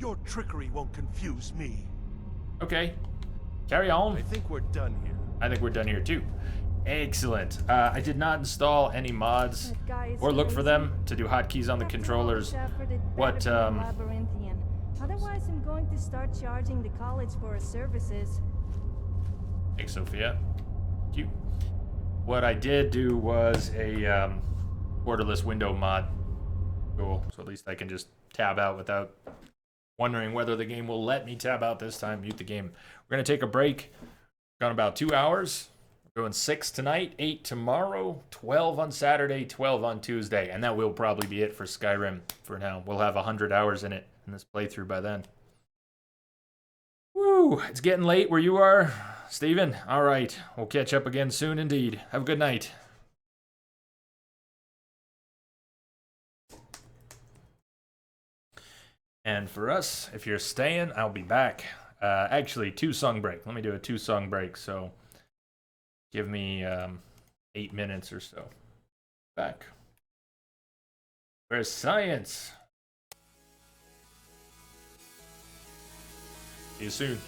I: Your trickery won't confuse me.
A: Okay. Carry on.
I: I think we're done here.
A: I think we're done here too. Excellent. I did not install any mods
B: That guy is
A: or look for
B: crazy.
A: them to do hotkeys on the
B: After all
A: controllers.
B: this effort, it
A: What,
B: better be labyrinthian. Otherwise, I'm going to start charging the college for its services.
A: Thanks, Sophia. Cute. What I did do was a borderless window mod. Cool. So at least I can just tab out without wondering whether the game will let me tab out this time. Mute the game. We're going to take a break. Gone about 2 hours. We're doing 6 tonight, 8 tomorrow, 12 on Saturday, 12 on Tuesday. And that will probably be it for Skyrim for now. We'll have 100 hours in it in this playthrough by then. Woo! It's getting late where you are, Steven. All right. We'll catch up again soon indeed. Have a good night. And for us, if you're staying, I'll be back. Actually, 2-song break. Let me do a 2-song break. So give me 8 minutes or so. Back. Where's science? See you soon.